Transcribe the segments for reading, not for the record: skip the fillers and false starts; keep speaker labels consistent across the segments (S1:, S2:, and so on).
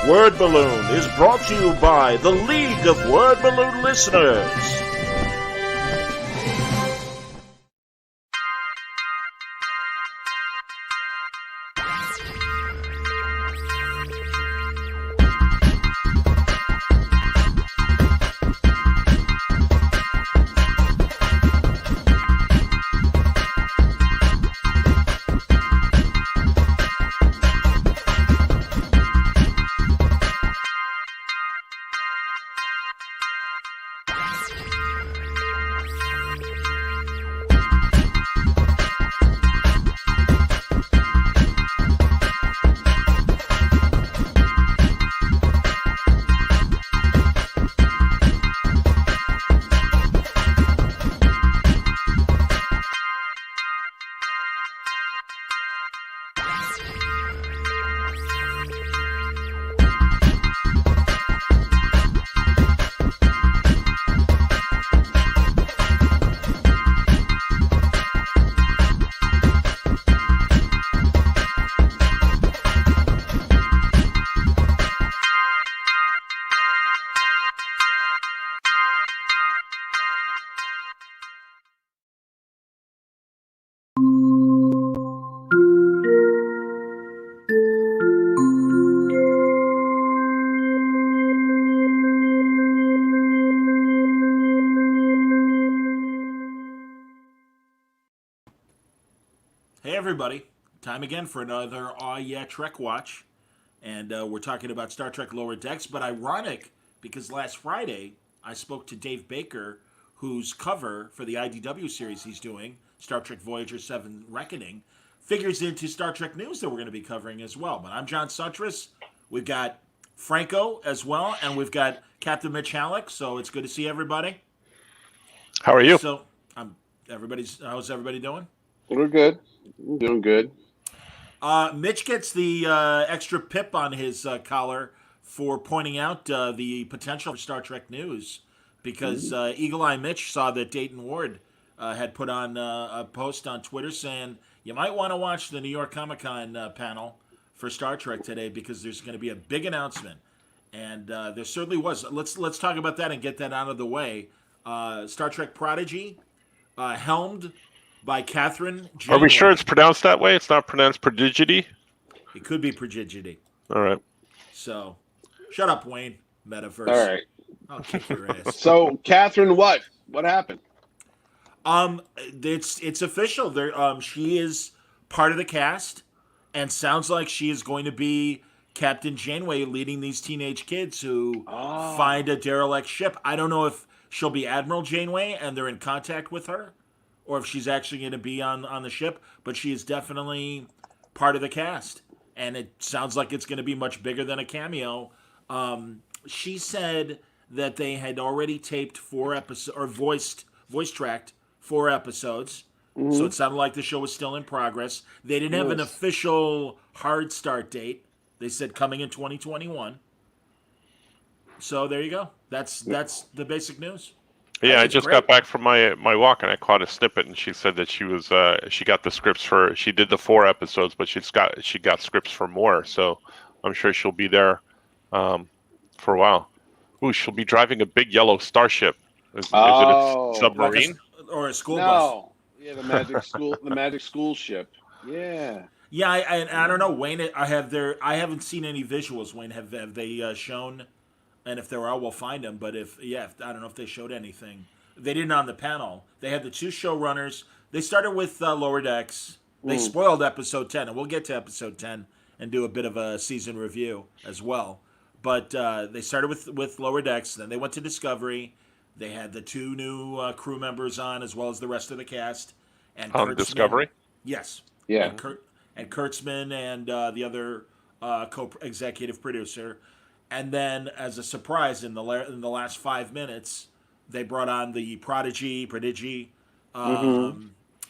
S1: Word Balloon is brought to you by the League of Word Balloon Listeners. Hey everybody, time again for another Aw Yeah Trek Watch. And we're talking about Star Trek Lower Decks, but ironic because last Friday I spoke to Dave Baker, whose cover for the IDW series he's doing, Star Trek Voyager 7 Reckoning, figures into Star Trek news that we're going to be covering as well. But I'm John Sutras. We've got Franco as well, and we've got Captain Mitch Halleck, so it's good to see everybody.
S2: How are you?
S1: So, how's everybody doing?
S3: We're good. We're doing good.
S1: Mitch gets the extra pip on his collar for pointing out the potential for Star Trek news because Eagle Eye Mitch saw that Dayton Ward had put on a post on Twitter saying you might want to watch the New York Comic Con panel for Star Trek today because there's going to be a big announcement. And there certainly was. Let's talk about that and get that out of the way. Star Trek Prodigy, helmed by Catherine Janeway.
S2: Are we sure it's pronounced that way? It's not pronounced prodigity?
S1: It could be Prodigy.
S2: All right.
S1: So, shut up, Wayne. Metaverse.
S3: All right.
S1: I'll kick your ass.
S3: So, Catherine, what happened?
S1: It's official. There, she is part of the cast, and sounds like she is going to be Captain Janeway, leading these teenage kids who find a derelict ship. I don't know if she'll be Admiral Janeway, and they're in contact with her, or if she's actually going to be on the ship, but she is definitely part of the cast. And it sounds like it's going to be much bigger than a cameo. She said that they had already taped 4 episodes, or voice tracked 4 episodes. Mm-hmm. So it sounded like the show was still in progress. They didn't have an official hard start date. They said coming in 2021. So there you go. That's the basic news.
S2: Yeah, I just got back from my walk and I caught a snippet, and she said that she was she got the scripts for, she did the 4 episodes, but she got scripts for more. So I'm sure she'll be there for a while. Ooh, she'll be driving a big yellow starship. Is it a submarine
S1: or a school bus?
S3: Yeah, the magic school ship. Yeah.
S1: Yeah, I don't know, Wayne. I haven't seen any visuals. Wayne, have they shown? And if there are, we'll find them. But if I don't know if they showed anything. They didn't on the panel. They had the 2 showrunners. They started with Lower Decks. They spoiled episode 10, and we'll get to episode 10 and do a bit of a season review as well. But they started with Lower Decks. Then they went to Discovery. They had the 2 new crew members on, as well as the rest of the cast. And
S2: on Discovery?
S1: Yes.
S3: Yeah.
S1: And Kurtzman and the other co-executive producer. And then, as a surprise, in the last 5 minutes, they brought on the Prodigy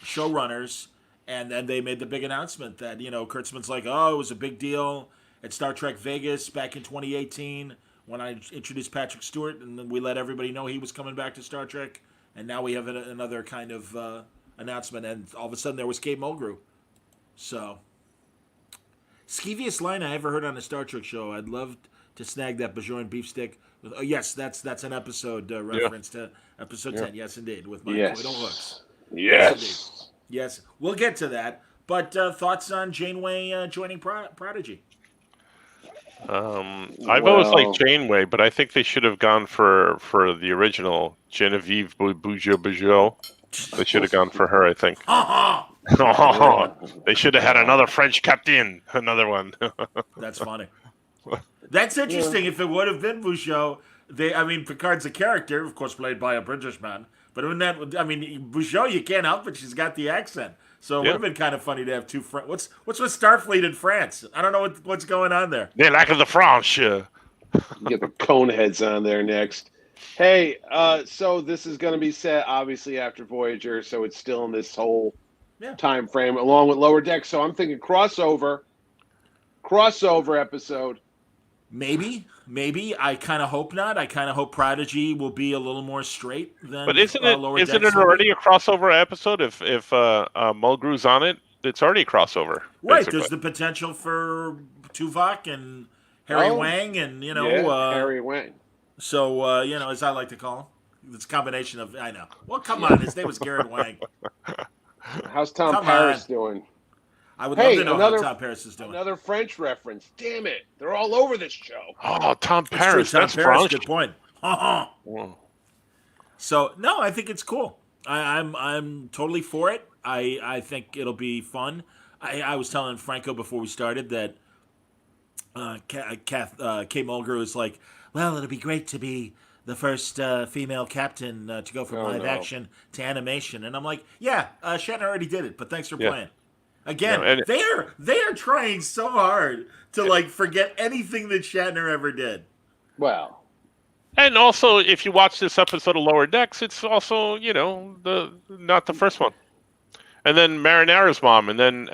S1: showrunners, and then they made the big announcement that, Kurtzman's like, it was a big deal at Star Trek Vegas back in 2018 when I introduced Patrick Stewart, and then we let everybody know he was coming back to Star Trek, and now we have another kind of announcement, and all of a sudden there was Kate Mulgrew. So, skeeviest line I ever heard on a Star Trek show. I'd love to snag that Bajoran beef stick. Oh, yes, that's an episode reference to episode 10. Yes, indeed, with my Coital hooks.
S3: Yes.
S1: Yes, we'll get to that. But thoughts on Janeway joining Prodigy?
S2: I've always liked Janeway, but I think they should have gone for the original Genevieve Bujold. They should have gone for her, I think. They should have had another French captain, another one.
S1: That's funny. That's interesting. If it would have been Bujold, Picard's a character, of course, played by a British man. But Bujold, you can't help it. She's got the accent. So it would have been kind of funny to have two What's with Starfleet in France? I don't know what's going on there.
S2: They lack of the French.
S3: Get the cone heads on there next. Hey, so this is going to be set obviously after Voyager, so it's still in this whole time frame along with Lower Decks. So I'm thinking crossover episode.
S1: Maybe. I kind of hope not. I kind of hope Prodigy will be a little more straight than.
S2: But isn't it already a crossover episode? If Mulgrew's on it, it's already a crossover.
S1: Right. Basically. There's the potential for Tuvok and Harry Wang, and
S3: Harry Wang.
S1: So as I like to call him, it's a combination of. I know. Well, come on. His name was Garrett Wang.
S3: How's Tom Paris doing?
S1: I would love to know how Tom Paris is doing.
S3: Another French reference. Damn it. They're all over this show.
S2: Oh, Tom Paris.
S1: That's French. Good point. So, no, I think it's cool. I'm totally for it. I think it'll be fun. I was telling Franco before we started that Kay Mulgrew is like, well, it'll be great to be the first female captain to go from live action to animation. And I'm like, Shatner already did it, but thanks for playing. Again, they are trying so hard to forget anything that Shatner ever did.
S3: Well,
S2: and also if you watch this episode of Lower Decks, it's also not the first one, and then Marinara's mom, and then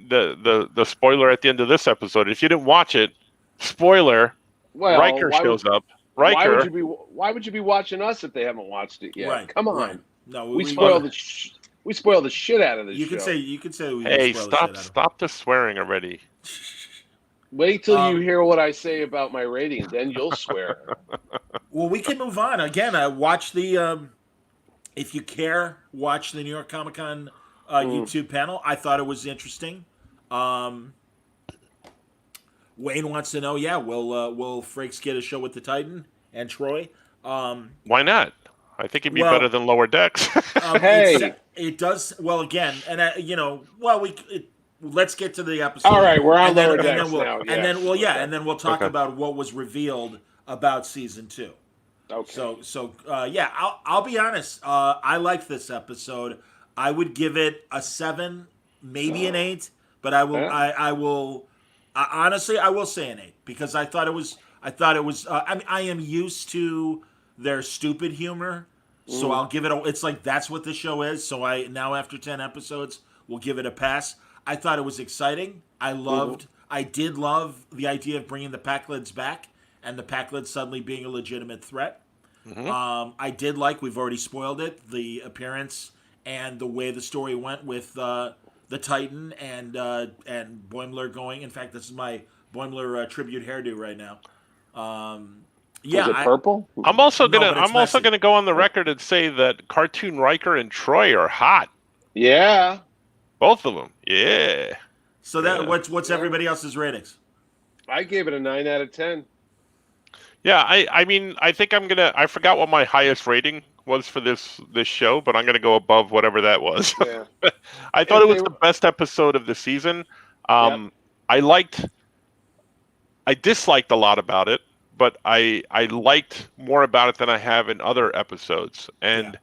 S2: the spoiler at the end of this episode. If you didn't watch it, spoiler, Riker shows up. Riker.
S3: Why would you be watching us if they haven't watched it yet?
S1: Right,
S3: come on.
S1: Right. No,
S3: we spoiled the. We spoiled the shit out of this show.
S1: You could say.
S2: Hey, stop the swearing already.
S3: Wait till you hear what I say about my rating, then you'll swear.
S1: Well, we can move on. Again, watch the. If you care, watch the New York Comic Con YouTube panel. I thought it was interesting. Wayne wants to know. Yeah, will Frakes get a show with the Titan and Troy?
S2: Why not? I think it'd be better than Lower Decks.
S3: Hey,
S1: it does well again, and let's get to the episode.
S3: All right, we're on Lower Decks now.
S1: And then we'll talk about what was revealed about season 2.
S3: Okay.
S1: So I'll be honest. I liked this episode. I would give it a 7, maybe an 8, but I will. Honestly, I will say an 8 because I thought it was. I am used to their stupid humor. So I'll give it it's like that's what the show is. So now after 10 episodes, we'll give it a pass. I thought it was exciting. I did love the idea of bringing the Packlids back and the Packlids suddenly being a legitimate threat. I did like, we've already spoiled it, the appearance and the way the story went with the Titan and Boimler going. In fact, this is my Boimler tribute hairdo right now.
S3: Is it purple?
S2: I'm also gonna go on the record and say that Cartoon Riker and Troy are hot.
S3: Yeah,
S2: both of them. Yeah.
S1: So what's everybody else's ratings?
S3: I gave it a 9 out of 10.
S2: Yeah, I think I forgot what my highest rating was for this show, but I'm gonna go above whatever that was.
S3: Yeah.
S2: I thought it was the best episode of the season. I disliked a lot about it. But I liked more about it than I have in other episodes, and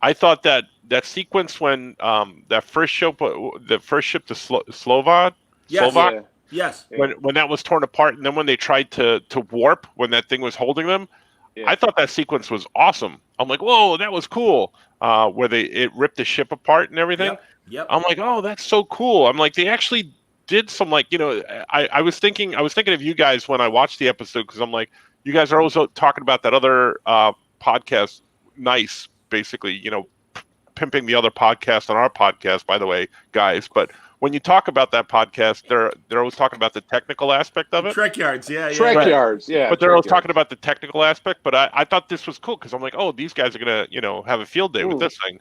S2: I thought that sequence when that first ship to Slovak, when that was torn apart, and then when they tried to warp when that thing was holding them, I thought that sequence was awesome. I'm like, whoa, that was cool. Where it ripped the ship apart and everything.
S1: Yep.
S2: I'm like, oh, that's so cool. I'm like, they actually did some I was thinking of you guys when I watched the episode because I'm like, you guys are also talking about that other podcast, Nice, basically, pimping the other podcast on our podcast, by the way, guys. But when you talk about that podcast, they're always talking about the technical aspect of it.
S1: Trek yards, yeah.
S3: Trek yards, yeah.
S2: But they're always talking about the technical aspect. But I thought this was cool because I'm like, oh, these guys are gonna have a field day with this thing.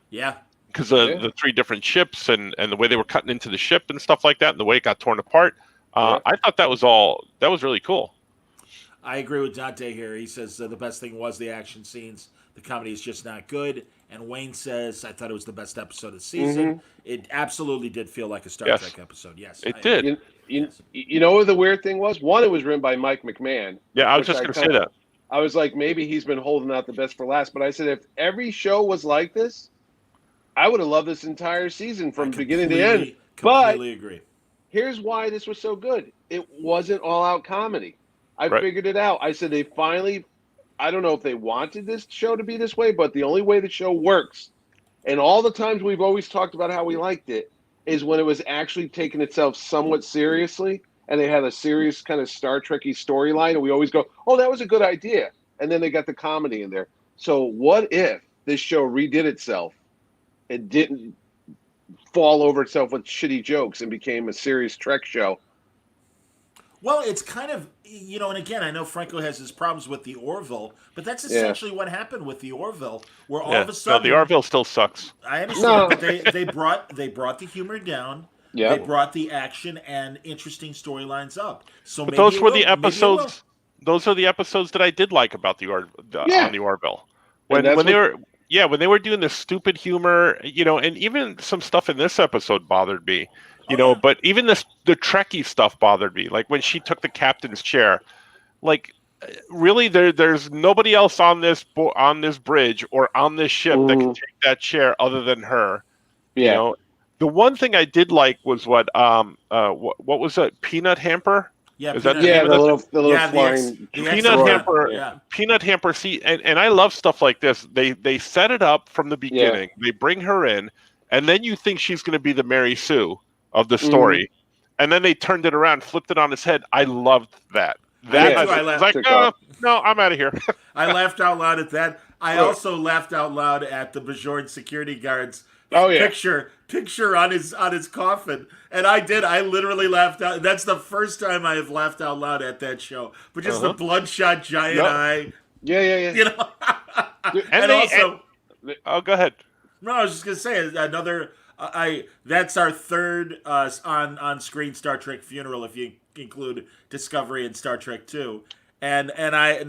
S1: Yeah.
S2: Because the 3 different ships and the way they were cutting into the ship and stuff like that, and the way it got torn apart. I thought that was really cool.
S1: I agree with Dante here. He says the best thing was the action scenes. The comedy is just not good. And Wayne says, I thought it was the best episode of the season. It absolutely did feel like a Star Trek episode. Yes,
S2: it did.
S3: You know what the weird thing was? One, it was written by Mike McMahon.
S2: Yeah, I was just going to say that.
S3: I was like, maybe he's been holding out the best for last. But I said, if every show was like this, I would have loved this entire season from beginning to end.
S1: Completely agree.
S3: Here's why this was so good. It wasn't all-out comedy. I figured it out. I said they finally, I don't know if they wanted this show to be this way, but the only way the show works, and all the times we've always talked about how we liked it, is when it was actually taking itself somewhat seriously, and they had a serious kind of Star Trek-y storyline, and we always go, oh, that was a good idea. And then they got the comedy in there. So what if this show redid itself and didn't fall over itself with shitty jokes and became a serious Trek show?
S1: Well, it's kind of, and again, I know Franco has his problems with the Orville, but that's essentially what happened with the Orville, where all of a sudden...
S2: No, the Orville still sucks.
S1: I understand, but they brought the humor down, they brought the action and interesting storylines up. So
S2: but those were the episodes... Those are the episodes that I did like about on the Orville. When they were doing the stupid humor, and even some stuff in this episode bothered me, but even the Trekkie stuff bothered me. Like when she took the captain's chair, like really there's nobody else on this bridge or on this ship that can take that chair other than her. Yeah. The one thing I did like was what was it? Peanut Hamper?
S1: Yeah,
S3: the little flying
S2: Peanut Hamper. Yeah. Peanut Hamper. See, and I love stuff like this. They set it up from the beginning. They bring her in, and then you think she's going to be the Mary Sue of the story, and then they turned it around, flipped it on its head. I loved that. I was like, no, I'm out of here.
S1: I laughed out loud at that. I also laughed out loud at the Bajorn security guards. Picture on his coffin, and I literally laughed out. That's the first time I have laughed out loud at that show. But just the bloodshot giant eye.
S3: Yeah.
S2: Go ahead.
S1: No, I was just gonna say another. That's our third on screen Star Trek funeral if you include Discovery and Star Trek 2. And I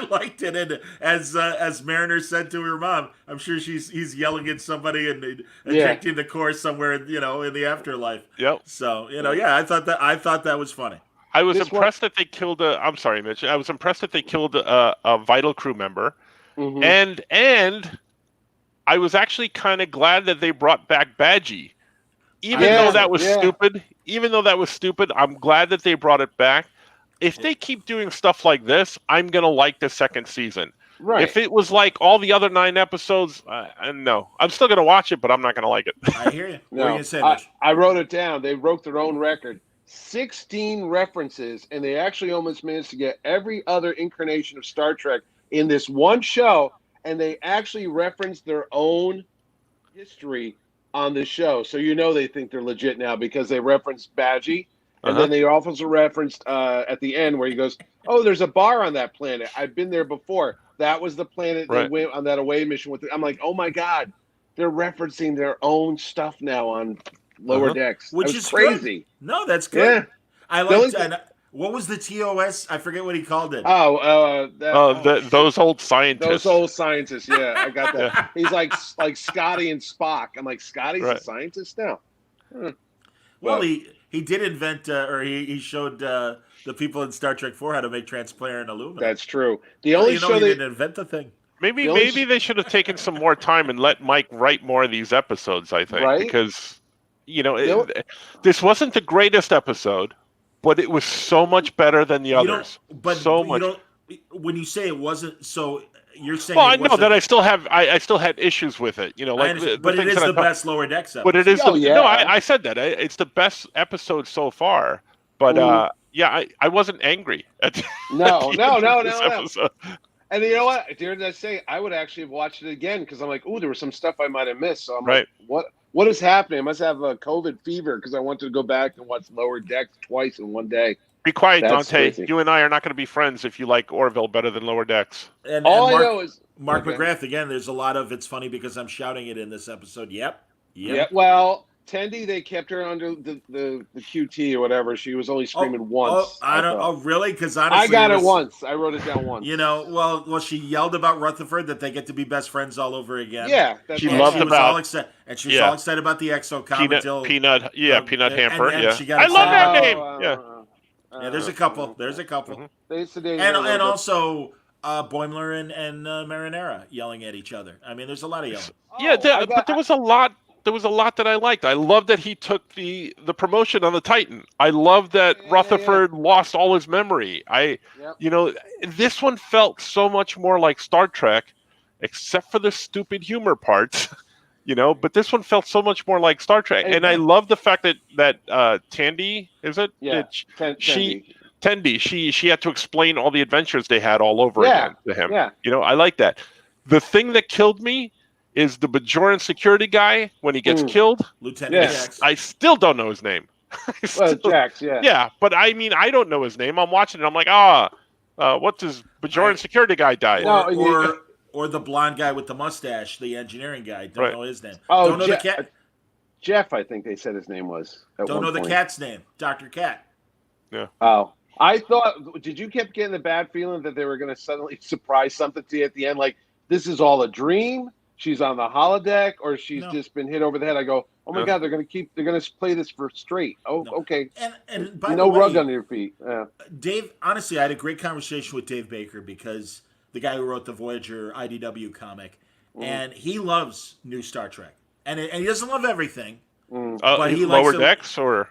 S1: liked it, and as Mariner said to her mom, I'm sure he's yelling at somebody and ejecting the core somewhere, in the afterlife.
S2: Yep.
S1: So I thought that was funny.
S2: I was impressed that they killed I'm sorry, Mitch. I was impressed that they killed a vital crew member, and I was actually kind of glad that they brought back Badgie, even though that was stupid. Even though that was stupid, I'm glad that they brought it back. If they keep doing stuff like this, I'm going to like the second season. Right. If it was like all the other 9 episodes, no. I'm still going to watch it, but I'm not going to like it.
S1: I hear you.
S3: No,
S1: what are you saying, Mitch?
S3: I wrote it down. They broke their own record. 16 references, and they actually almost managed to get every other incarnation of Star Trek in this one show, and they actually referenced their own history on the show. So they think they're legit now because they referenced Badgie. And then they also referenced at the end where he goes, oh, there's a bar on that planet. I've been there before. That was the planet they went on that away mission with. I'm like, oh, my God. They're referencing their own stuff now on Lower Decks.
S1: Which is
S3: crazy.
S1: Good. No, that's good. Yeah. I liked what was the TOS? I forget what he called it.
S2: Those old scientists.
S3: Those old scientists, yeah. I got that. He's like Scotty and Spock. I'm like, Scotty's a scientist now?
S1: Well, he did invent, or he showed the people in Star Trek 4 how to make transparent aluminum.
S3: That's true. The only show
S1: he didn't invent the thing.
S2: Maybe they should have taken some more time and let Mike write more of these episodes. I think because this wasn't the greatest episode, but it was so much better than the others.
S1: When you say it wasn't, so you're saying.
S2: Well, I know that I still had issues with it.
S1: But it is the best Lower Decks episode.
S2: But it is. I said that it's the best episode so far. But I wasn't angry at
S3: no. And you know what? Dare I say, I would actually have watched it again because I'm like, oh, there was some stuff I might have missed. So I'm like, What is happening? I must have a COVID fever because I wanted to go back and watch Lower Decks twice in one day.
S2: Be quiet,
S3: That's
S2: Dante.
S3: crazy.
S2: You and I are not going to be friends if you like Orville better than Lower Decks.
S1: And
S3: All
S1: Mark,
S3: I know is
S1: Mark McGrath again. There's a lot of. It's funny because I'm shouting it in this episode. Yep.
S3: Yeah. Well, Tendi, they kept her under the QT or whatever. She was only screaming once.
S1: I don't. Oh, really? Because honestly,
S3: I got it once. I wrote it down once.
S1: You know, well, she yelled about Rutherford that they get to be best friends all over again.
S3: Yeah,
S2: she loved
S1: all excited, and she was all excited about the Exocom until
S2: Peanut Hamper.
S1: And
S2: yeah,
S1: she got
S2: I love that name.
S1: Yeah, there's a couple.
S3: Mm-hmm.
S1: And also Boimler and Marinara yelling at each other. I mean, there's a lot of yelling.
S2: But there was a lot. There was a lot that I liked. I love that he took the promotion on the Titan. I love that Rutherford lost all his memory. This one felt so much more like Star Trek, except for the stupid humor parts. But this one felt so much more like Star Trek, and I love the fact that Tendi, is it?
S3: Yeah,
S2: Tendi. She had to explain all the adventures they had all over again to him.
S3: Yeah.
S2: I like that. The thing that killed me is the Bajoran security guy when he gets killed.
S1: Lieutenant Jax.
S2: I still don't know his name.
S3: Jax, yeah.
S2: Yeah, but I mean, I don't know his name. I'm watching it. I'm like, what's his Bajoran security guy died?
S1: Or the blonde guy with the mustache, the engineering guy. Don't know his name.
S3: Oh,
S1: don't know the cat.
S3: Jeff, I think they said his name was.
S1: Don't know the cat's name. Dr. Cat.
S2: Yeah.
S3: Oh. I thought, did you keep getting the bad feeling that they were going to suddenly surprise something to you at the end? Like, this is all a dream? She's on the holodeck, or she's just been hit over the head. I go, oh my God, they're going to play this for straight. Oh, okay.
S1: And by
S3: no
S1: the way,
S3: rug under your feet. Yeah.
S1: Dave, honestly, I had a great conversation with Dave Baker because the guy who wrote the Voyager IDW comic, and he loves new Star Trek, and he doesn't love everything, but he likes
S2: Lower Decks or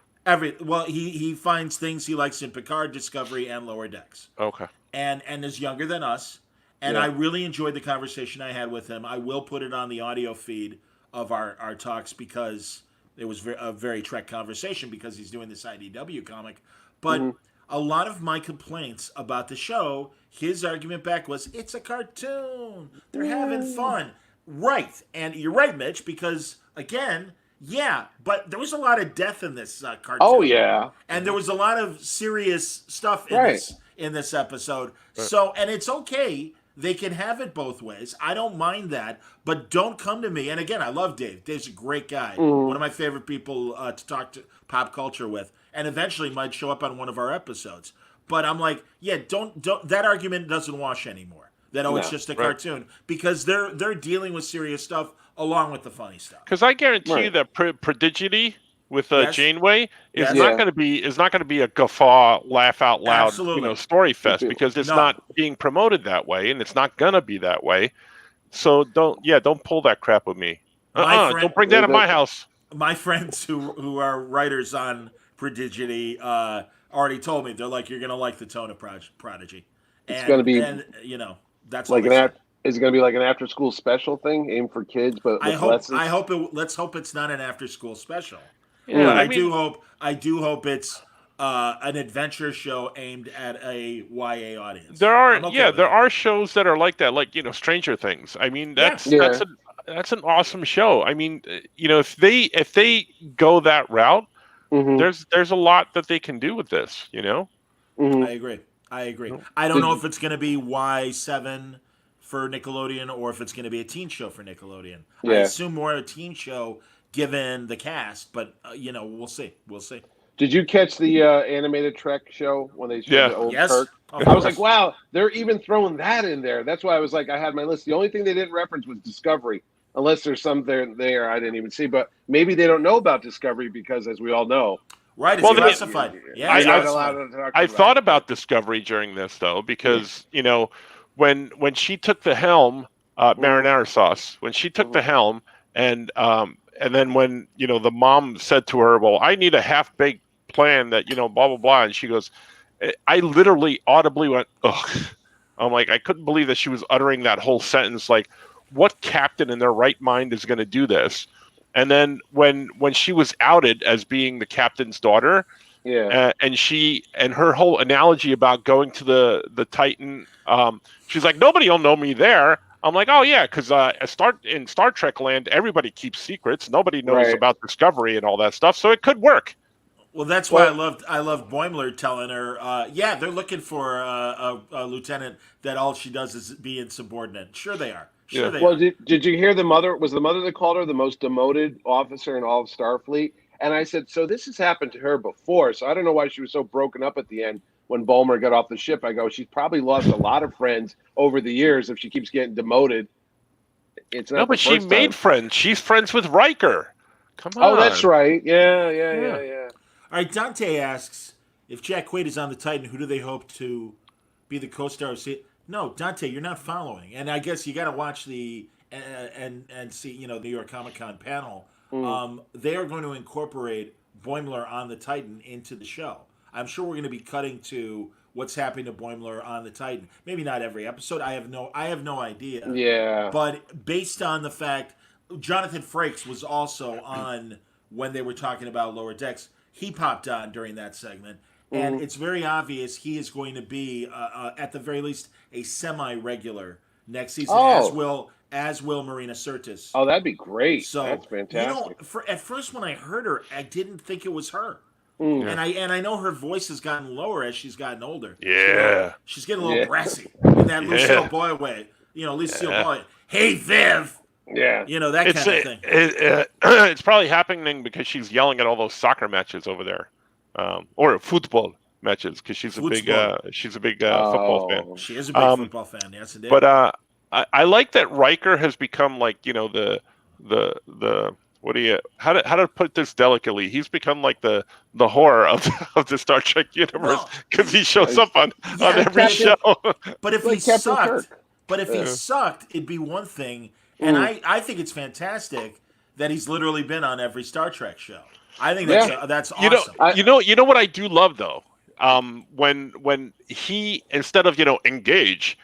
S1: he finds things he likes in Picard, Discovery, and Lower Decks.
S2: Okay.
S1: And is younger than us. And I really enjoyed the conversation I had with him. I will put it on the audio feed of our talks because it was a very Trek conversation because he's doing this IDW comic. But a lot of my complaints about the show, his argument back was, it's a cartoon. They're having fun. Right. And you're right, Mitch, because, again, but there was a lot of death in this cartoon.
S3: Oh, yeah.
S1: And there was a lot of serious stuff in this episode.
S2: Right.
S1: So, and it's okay. They can have it both ways. I don't mind that, but don't come to me. And again, I love Dave. Dave's a great guy. One of my favorite people to talk to pop culture with, and eventually might show up on one of our episodes. But I'm like, don't. That argument doesn't wash anymore. It's just a cartoon because they're dealing with serious stuff along with the funny stuff.
S2: Because I guarantee you that Prodigy with Janeway is not going to be a guffaw, laugh out loud, story fest because it's not being promoted that way, and it's not going to be that way. So don't pull that crap with me. Don't bring that in my house.
S1: My friends who are writers on Prodigy already told me they're like, you're going to like the tone of Prodigy.
S3: It's going to be,
S1: that's
S3: like is it going to be like an after-school special thing aimed for kids? But
S1: let's hope it's not an after-school special.
S2: Yeah,
S1: but I do hope it's an adventure show aimed at a YA audience.
S2: There are shows that are like that, like Stranger Things. I mean, that's an awesome show. I mean, if they go that route, there's a lot that they can do with this.
S1: I agree. I don't know if it's going to be Y7 for Nickelodeon or if it's going to be a teen show for Nickelodeon. I assume more a teen show given the cast, but we'll see.
S3: Did you catch the animated Trek show when they showed the old Kirk? I was like, wow, they're even throwing that in there. That's why I was like, I had my list. The only thing they didn't reference was Discovery, unless there's some there I didn't even see. But maybe they don't know about Discovery because, as we all know,
S1: right, it's classified.
S2: I thought about Discovery during this though because when she took the helm, marinara sauce. When she took the helm and then when the mom said to her, "Well, I need a half-baked plan that blah blah blah," and she goes, I literally audibly went, "Ugh." I'm like, I couldn't believe that she was uttering that whole sentence. Like, what captain in their right mind is going to do this? And then when she was outed as being the captain's daughter, and her whole analogy about going to the Titan, she's like, nobody will know me there. I'm like, oh yeah, because in Star Trek land, everybody keeps secrets. Nobody knows
S3: Right.
S2: about Discovery and all that stuff, so it could work.
S1: Well, that's why I loved Boimler telling her, yeah, they're looking for a lieutenant that all she does is be insubordinate. Sure they are. Sure they
S3: Well,
S1: are.
S3: did you hear the mother? Was the mother that called her the most demoted officer in all of Starfleet? And I said, so this has happened to her before. So I don't know why she was so broken up at the end when Bulmer got off the ship. I go, she's probably lost a lot of friends over the years if she keeps getting demoted. It's not.
S2: No, but she made friends. She's friends with Riker. Come on.
S3: Oh, that's right. Yeah.
S1: All right, Dante asks, if Jack Quaid is on the Titan, who do they hope to be the co-star of No, Dante, you're not following. And I guess you got to watch the and see, New York Comic Con panel. They are going to incorporate Boimler on the Titan into the show. I'm sure we're going to be cutting to what's happening to Boimler on the Titan. Maybe not every episode. I have no idea.
S3: Yeah.
S1: But based on the fact Jonathan Frakes was also on when they were talking about Lower Decks, he popped on during that segment. And it's very obvious he is going to be, at the very least, a semi-regular next season, as will Marina Sirtis.
S3: Oh, that'd be great.
S1: So
S3: that's fantastic.
S1: At first when I heard her, I didn't think it was her. And I know her voice has gotten lower as she's gotten older.
S2: Yeah.
S1: She's getting a little brassy in that Lucille Boy way. Lucille Boy. Hey, Viv.
S3: Yeah.
S1: That kind of thing.
S2: It's probably happening because she's yelling at all those soccer matches over there. Or football matches, because she's a big football fan.
S1: She is a big football fan, yes indeed.
S2: But I like that Riker has become like the what do you how to put this delicately? He's become like the horror of the Star Trek universe because he shows up on every show.
S1: But if he sucked, it'd be one thing. And I think it's fantastic that he's literally been on every Star Trek show. I think that's awesome.
S2: You know what I do love though, when he, instead of engage,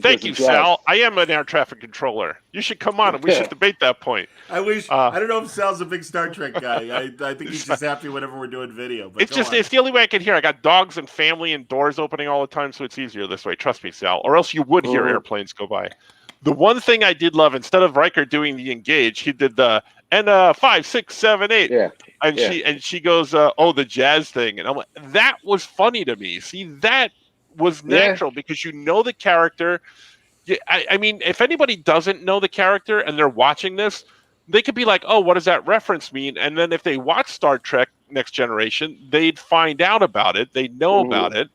S2: thank you, Sal. I am an air traffic controller. You should come on and we should debate that point.
S1: I wish. I don't know if Sal's a big Star Trek guy. I think he's just happy whenever we're doing video. But
S2: it's the only way I can hear. I got dogs and family and doors opening all the time, so it's easier this way. Trust me, Sal. Or else you would hear airplanes go by. The one thing I did love, instead of Riker doing the engage, he did the 5, 6, 7, 8.
S3: Yeah.
S2: And she goes, the jazz thing. And I'm like, that was funny to me. See, that was natural because the character. I mean, if anybody doesn't know the character and they're watching this, they could be like, oh, what does that reference mean? And then if they watch Star Trek Next Generation, they'd find out about it. They'd know about it.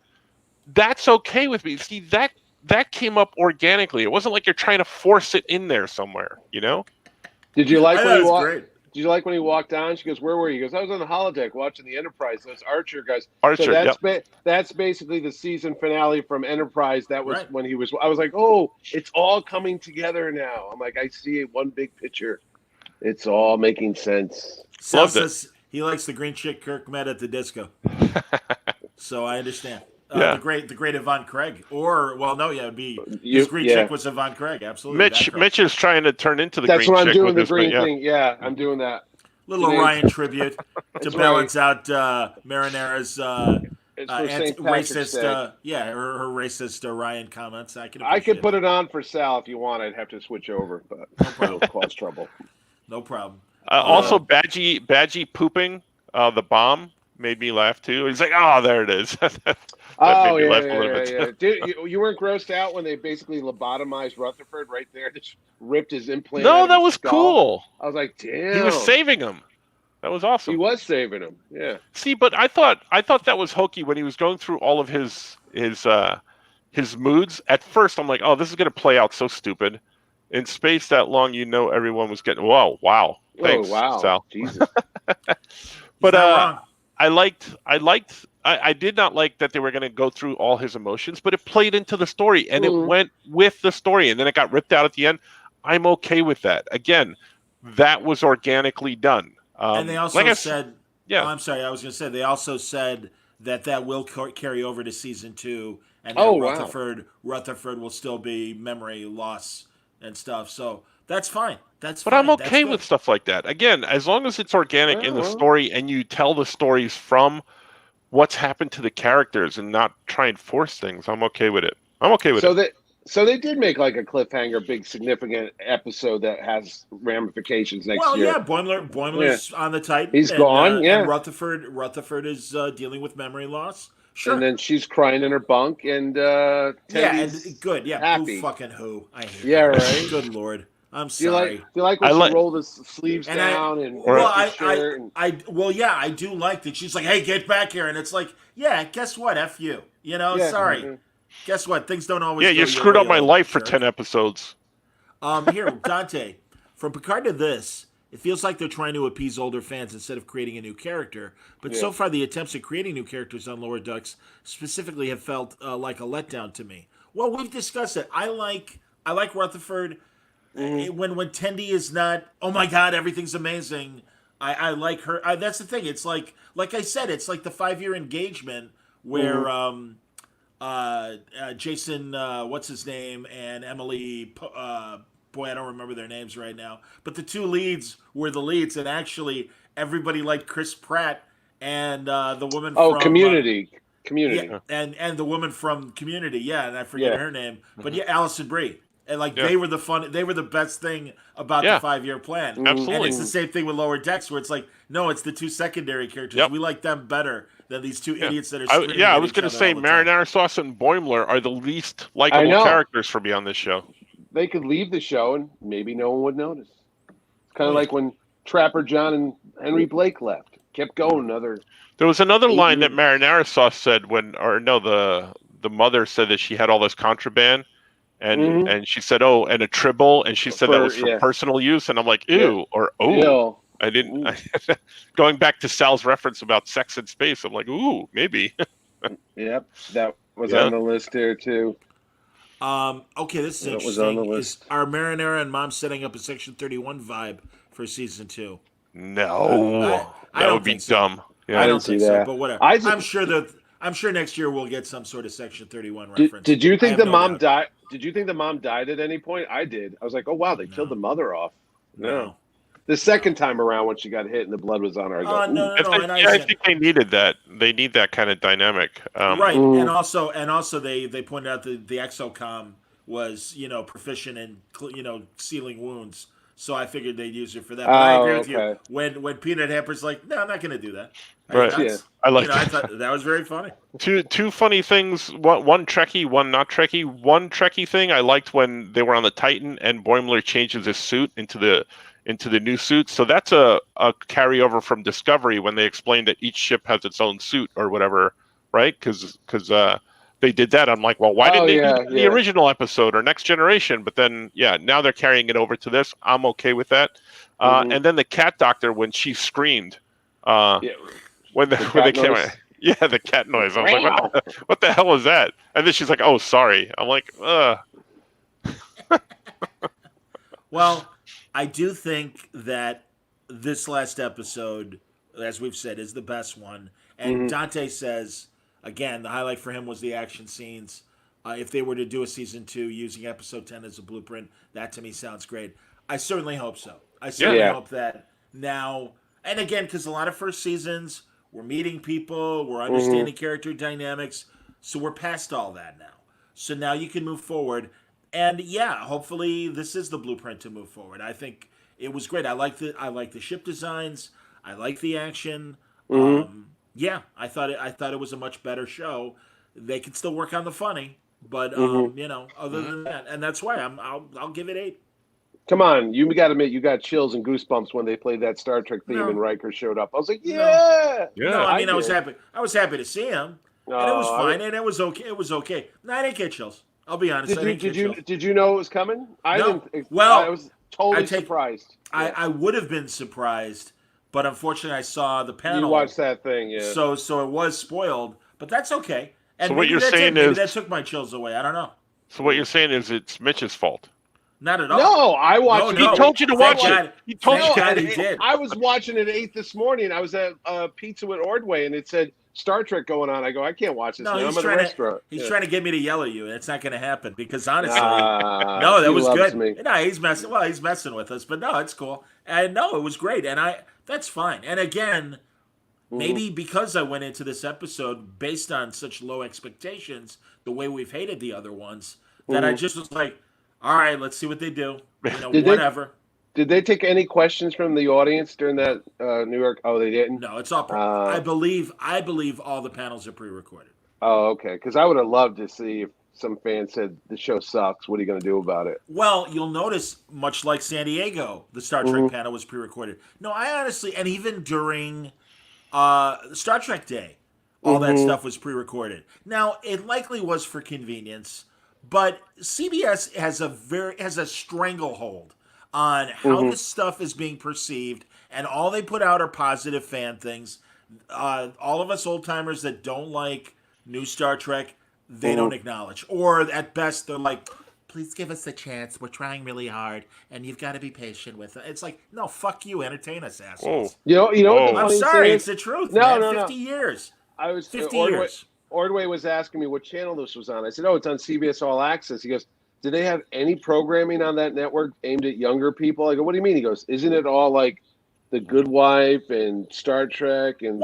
S2: That's okay with me. See, that came up organically. It wasn't like you're trying to force it in there somewhere,
S3: Did you like when he walked?
S1: Great.
S3: Did you like when he walked on? She goes, "Where were you?" He goes, "I was on the holodeck watching the Enterprise." Those Archer guys.
S2: Archer,
S3: so that's basically the season finale from Enterprise. That was when he was. I was like, "Oh, it's all coming together now." I'm like, I see it, one big picture. It's all making sense.
S1: Sal says he likes the green chick Kirk met at the disco. So I understand. The great Yvonne Craig, it'd be his green chick was Yvonne Craig, absolutely.
S2: Mitch is trying to turn into the
S3: That's
S2: green chick.
S3: That's what I'm doing, the green thing. Yeah, I'm doing that.
S1: Little Orion tribute to balance out Marinera's racist, her racist Orion comments. I could
S3: put it on for Sal if you want. I'd have to switch over, but it'll cause trouble.
S1: No problem.
S2: Also, Badgie pooping the bomb made me laugh too. He's like, "Oh, there it is."
S3: Yeah. Dude, you weren't grossed out when they basically lobotomized Rutherford right there? Just ripped his implant.
S2: No, that was cool.
S3: I was like, damn.
S2: He was saving him. That was awesome.
S3: He was saving him. Yeah.
S2: See, but I thought that was hokey when he was going through all of his moods. At first, I'm like, oh, this is going to play out so stupid. In space that long, everyone was getting. Whoa, wow. Thanks, Sal.
S3: Jesus.
S2: But I did not like that they were going to go through all his emotions, but it played into the story and it went with the story, and then it got ripped out at the end. I'm okay with that. Again, that was organically done.
S1: And they also said, I'm sorry, I was going to say, they also said that will carry over to season 2, and Rutherford will still be memory loss and stuff. So that's fine. But
S2: I'm okay with stuff like that. Again, as long as it's organic in the story and you tell the stories from what's happened to the characters and not try and force things, I'm okay with it.
S3: So they did make like a cliffhanger, big significant episode that has ramifications next
S1: Well,
S3: year.
S1: yeah, Boimler's on the Titan.
S3: He's gone, yeah.
S1: And Rutherford is dealing with memory loss. Sure.
S3: And then she's crying in her bunk, and Tendy's
S1: good. Yeah,
S3: happy.
S1: Who? I hate
S3: Yeah,
S1: her.
S3: right.
S1: Good Lord. I'm
S3: Do you
S1: sorry.
S3: like when she rolled the sleeves down and
S1: I do like that. She's like, "Hey, get back here," and it's like, "Yeah, guess what? F you." Sorry.
S3: Mm-hmm.
S1: Guess what? Things don't always.
S2: Yeah,
S1: go
S2: you
S1: your
S2: screwed
S1: way,
S2: up my
S1: old
S2: life for
S1: jerk.
S2: 10 episodes.
S1: Here, Dante, from Picard to this, it feels like they're trying to appease older fans instead of creating a new character. But so far, the attempts at creating new characters on Lower Decks specifically have felt like a letdown to me. Well, we've discussed it. I like Rutherford. When Tendi is not, oh my God, everything's amazing. I like her. That's the thing. It's like I said, it's like the 5-year engagement where Jason, what's his name, and Emily, boy, I don't remember their names right now, but the two leads were the leads, and actually everybody liked Chris Pratt and the woman from
S3: Community.
S1: Yeah, and the woman from Community, and I forget her name, but Alison Brie. And they were the best thing about the 5-year plan.
S2: Absolutely.
S1: And it's the same thing with Lower Decks, where it's like, no, it's the two secondary characters. We like them better than these two idiots that are screaming
S2: I
S1: at
S2: was
S1: each
S2: going
S1: other
S2: to say
S1: all the time.
S2: Marinara Sauce and Boimler are the least likable characters for me on this show.
S3: They could leave the show and maybe no one would notice. It's kind of like when Trapper John and Henry Blake left. Kept going
S2: There was another line that Marinara Sauce said the mother said that she had all this contraband. And she said, "Oh, and a tribble," and she said that was for personal use, and I'm like, "Ew," or "Oh."
S3: Ew.
S2: I didn't. Going back to Sal's reference about sex in space, I'm like, "Ooh, maybe."
S3: Yep, that was on the list here too.
S1: Okay, this is interesting.
S3: Was on the list.
S1: Are Marinara and Mom setting up a Section 31 vibe for season 2?
S2: No,
S1: I
S2: that
S1: don't
S2: would be
S1: think so.
S2: dumb. Yeah,
S1: I don't think so, but whatever. I'm sure next year we'll get some sort of Section 31 reference.
S3: Did you think the mom died? Did you think the mom died at any point? I did. I was like, oh wow, they killed the mother off. No. The second time around when she got hit and the blood was on her,
S2: I think they needed that. They need that kind of dynamic,
S1: right? And also they pointed out that the exocom was proficient in sealing wounds. So I figured they'd use it for that. But I agree with you. When Peanut Hamper's like, no, I'm not going to do that.
S2: Right. I like that.
S1: I thought that was very funny.
S2: Two funny things. One Trekkie, one not Trekkie. One Trekkie thing I liked when they were on the Titan and Boimler changes his suit into the new suit. So that's a carryover from Discovery when they explained that each ship has its own suit or whatever, right? Because they did that. I'm like, well, why didn't they do that in the original episode or Next Generation? But then, now they're carrying it over to this. I'm okay with that. And then the cat doctor, when she screamed, when they came out, the cat noise. I was like, what the hell is that? And then she's like, oh, sorry. I'm like, ugh.
S1: Well, I do think that this last episode, as we've said, is the best one. And Dante says, again, the highlight for him was the action scenes. If they were to do a season 2 using episode 10 as a blueprint, that to me sounds great. I certainly hope so. I certainly hope that now, and again, because a lot of first seasons, we're meeting people, we're understanding character dynamics, so we're past all that now. So now you can move forward. And hopefully this is the blueprint to move forward. I think it was great. I like the ship designs. I like the action. I thought it was a much better show. They can still work on the funny, but other than that, and that's why I'll give it 8.
S3: Come on, you got to admit you got chills and goosebumps when they played that Star Trek theme and Riker showed up. I was like,
S1: No, I was happy. I was happy to see him, and it was fine, and it was okay. It was okay. No, I didn't get chills. I'll be honest.
S3: Did you know it was coming?
S1: No.
S3: I was totally surprised.
S1: I would have been surprised, but unfortunately, I saw the panel.
S3: You watched that thing, yeah.
S1: So it was spoiled, but that's okay. And
S2: so what you're saying is
S1: that took my chills away. I don't know.
S2: So what you're saying is it's Mitch's fault.
S1: Not at all.
S3: No, I watched it.
S2: He told you to watch it.
S1: He told you he did.
S3: I was watching it at 8 this morning. I was at Pizza with Ordway, and it said Star Trek going on. I go, I can't watch this.
S1: No,
S3: I'm at a restaurant.
S1: He's trying to get me to yell at you, and it's not going to happen because honestly, no, that was good.
S3: Me.
S1: No, he's messing. Well, he's messing with us, but no, it's cool. And no, it was great, and that's fine. And again, maybe because I went into this episode based on such low expectations, the way we've hated the other ones, that I just was like, all right, let's see what they do.
S3: Did
S1: whatever.
S3: Did they take any questions from the audience during that New York? Oh, they didn't.
S1: No, it's all. I believe all the panels are pre-recorded.
S3: Oh, okay. Because I would have loved to see if some fan said the show sucks. What are you going to do about it?
S1: Well, you'll notice, much like San Diego, the Star Trek panel was pre-recorded. No, I honestly, and even during Star Trek Day, all that stuff was pre-recorded. Now, it likely was for convenience, but CBS has a stranglehold on how this stuff is being perceived, and all they put out are positive fan things. All of us old timers that don't like new Star Trek, they don't acknowledge, or at best they're like, please give us a chance. We're trying really hard, and you've got to be patient with it. It's like, no, fuck you, entertain us, assholes.
S3: You know what the
S1: I'm
S3: funny
S1: sorry,
S3: thing
S1: it's
S3: is?
S1: the truth.
S3: No,
S1: man.
S3: no,
S1: 50 years.
S3: I was
S1: 50 years.
S3: Ordway was asking me what channel this was on. I said, "Oh, it's on CBS All Access." He goes, "Do they have any programming on that network aimed at younger people?" I go, "What do you mean?" He goes, "Isn't it all like The Good Wife and Star Trek and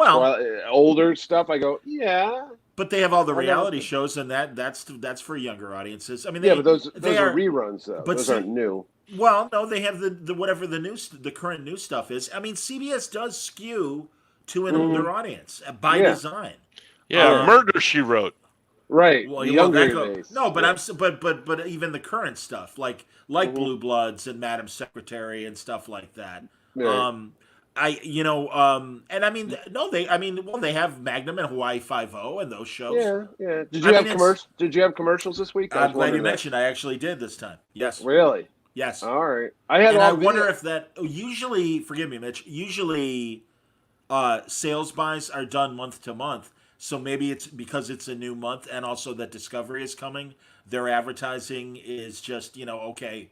S3: older stuff?" I go, "Yeah."
S1: But they have all the reality shows, and that's for younger audiences. I mean,
S3: but those are reruns, though.
S1: But
S3: those aren't new.
S1: Well, no, they have the whatever the current new stuff is. I mean, CBS does skew to an older audience by design.
S2: Yeah, Murder, She Wrote.
S3: Right.
S1: Well,
S3: younger days.
S1: No, but but even the current stuff like Blue Bloods and Madam Secretary and stuff like that.
S3: Yeah.
S1: And I mean, no, they have Magnum and Hawaii Five-0 and those shows.
S3: Yeah. Did you have commercials this week?
S1: I'm glad you mentioned. I actually did this time. Yes.
S3: Really?
S1: Yes.
S3: All right.
S1: I wonder if that usually. Forgive me, Mitch. Usually, sales buys are done month to month. So maybe it's because it's a new month, and also that Discovery is coming. Their advertising is just that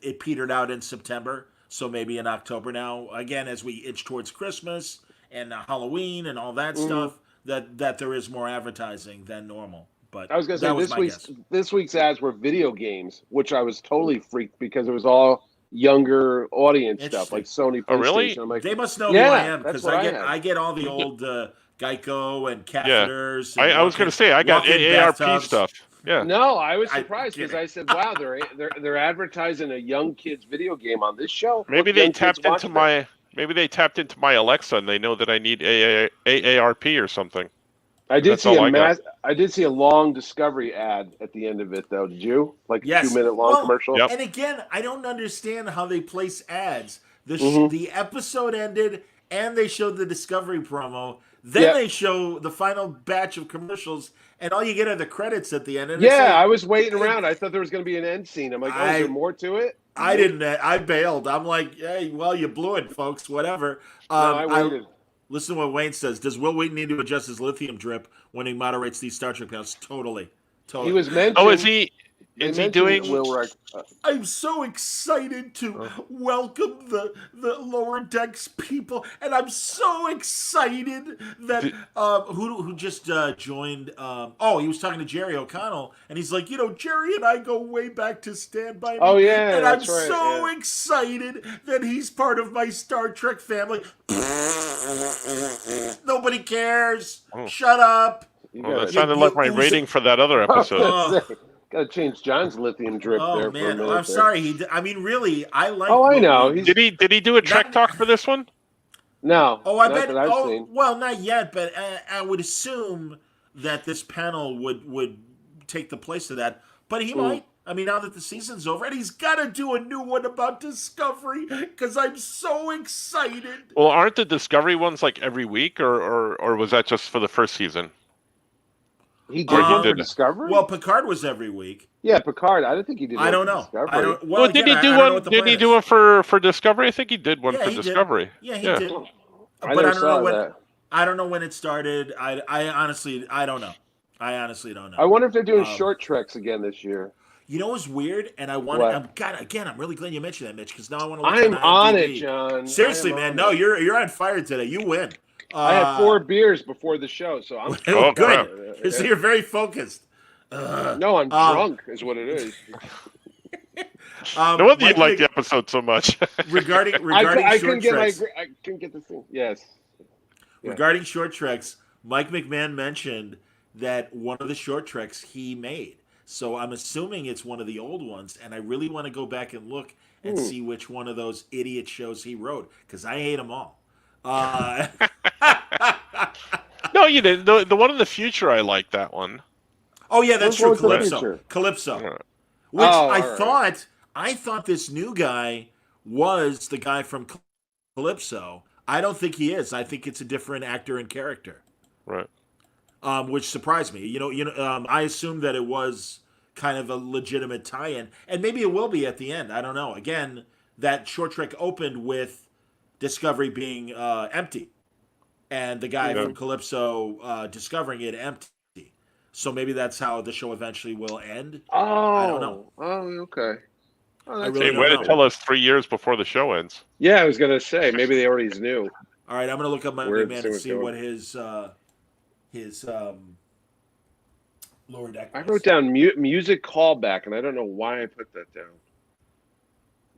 S1: it petered out in September. So maybe in October now, again, as we inch towards Christmas and Halloween and all that stuff, that there is more advertising than normal. But
S3: I was going to say this week's ads were video games, which I was totally freaked because it was all younger audience stuff like Sony PlayStation.
S2: Oh, really?
S3: I'm like,
S1: they must know who I am
S3: because
S1: I get all the old Geico and catheters.
S2: Yeah. I was going to say I got AARP stuff. Yeah.
S3: No, I was surprised because I said, "Wow, they're advertising a young kid's video game on this show."
S2: Maybe they tapped into my Alexa and they know that I need AARP or something.
S3: I did see a long Discovery ad at the end of it, though. Did you? Like a 2-minute long commercial?
S1: Yep. And again, I don't understand how they place ads. The episode ended, and they showed the Discovery promo. Then they show the final batch of commercials, and all you get are the credits at the end. And
S3: I was waiting around. I thought there was going to be an end scene. I'm like, is there more to it?
S1: I didn't. I bailed. I'm like, hey, well, you blew it, folks. Whatever.
S3: I waited.
S1: Listen to what Wayne says. Does Will Wheaton need to adjust his lithium drip when he moderates these Star Trek panels? Totally.
S3: He was mentioned.
S2: Oh, is he? Is he doing?
S1: I'm so excited to welcome the Lower Decks people, and I'm so excited that who just joined. He was talking to Jerry O'Connell, and he's like, Jerry and I go way back to Stand By Me.
S3: Oh yeah,
S1: and
S3: that's
S1: I'm so excited that he's part of my Star Trek family. Nobody cares. Shut up.
S2: That sounded like my rating for that other episode.
S3: Got to change John's lithium drip there.
S1: Man.
S3: For a minute
S1: I'm sorry. Really, I like.
S3: Oh, I know.
S2: Did he do a Trek talk for this one?
S3: No.
S1: Oh, I bet.
S3: That I've seen.
S1: Well, not yet, but I would assume that this panel would take the place of that. But he might. I mean, now that the season's over, and he's got to do a new one about Discovery because I'm so excited.
S2: Well, aren't the Discovery ones like every week, or was that just for the first season?
S3: He did one for Discovery?
S1: Well, Picard was every week.
S3: Yeah, Picard. I don't think he did one for Discovery.
S2: Did he do one? Didn't he do one for Discovery? I think he did one for Discovery.
S1: Yeah, he did.
S3: I
S1: don't know when it started. I honestly don't know.
S3: I wonder if they're doing short treks again this year.
S1: You know what's weird? And I'm really glad you mentioned that, Mitch, because now I want to look
S3: I'm on it, John.
S1: Seriously, man. No, you're on fire today. You win.
S3: I had 4 beers before the show, so I'm
S1: good. So you're very focused.
S3: No, I'm drunk, is what it is.
S2: No wonder you like the episode so much.
S1: regarding
S3: I
S1: short treks,
S3: I couldn't get the thing. Yes.
S1: Regarding short treks, Mike McMahon mentioned that one of the short treks he made So I'm assuming it's one of the old ones, and I really want to go back and look and see which one of those idiot shows he wrote, because I hate them all.
S2: No, you didn't. The one in the future, I like that one.
S1: Oh yeah, that's true.
S3: What's the
S1: Calypso.
S3: future?
S1: Calypso.
S2: Yeah.
S1: Which
S3: right.
S1: I thought this new guy was the guy from Calypso. I don't think he is. I think it's a different actor and character.
S2: Right.
S1: Which surprised me. I assumed that it was kind of a legitimate tie-in, and maybe it will be at the end. I don't know. Again, that short trek opened with Discovery being empty, and the guy from Calypso discovering it empty. So maybe that's how the show eventually will end.
S3: Oh,
S1: I don't know.
S3: Oh, okay. Oh,
S1: I
S3: that's
S1: really
S2: Hey,
S1: don't
S2: way to
S1: know.
S2: tell us 3 years before the show ends.
S3: Yeah, I was gonna say maybe they already knew.
S1: All right, I'm gonna look up my
S3: Where
S1: big man
S3: the
S1: and
S3: was
S1: see
S3: going.
S1: what his lower deck.
S3: I
S1: was.
S3: wrote down music callback, and I don't know why I put that down.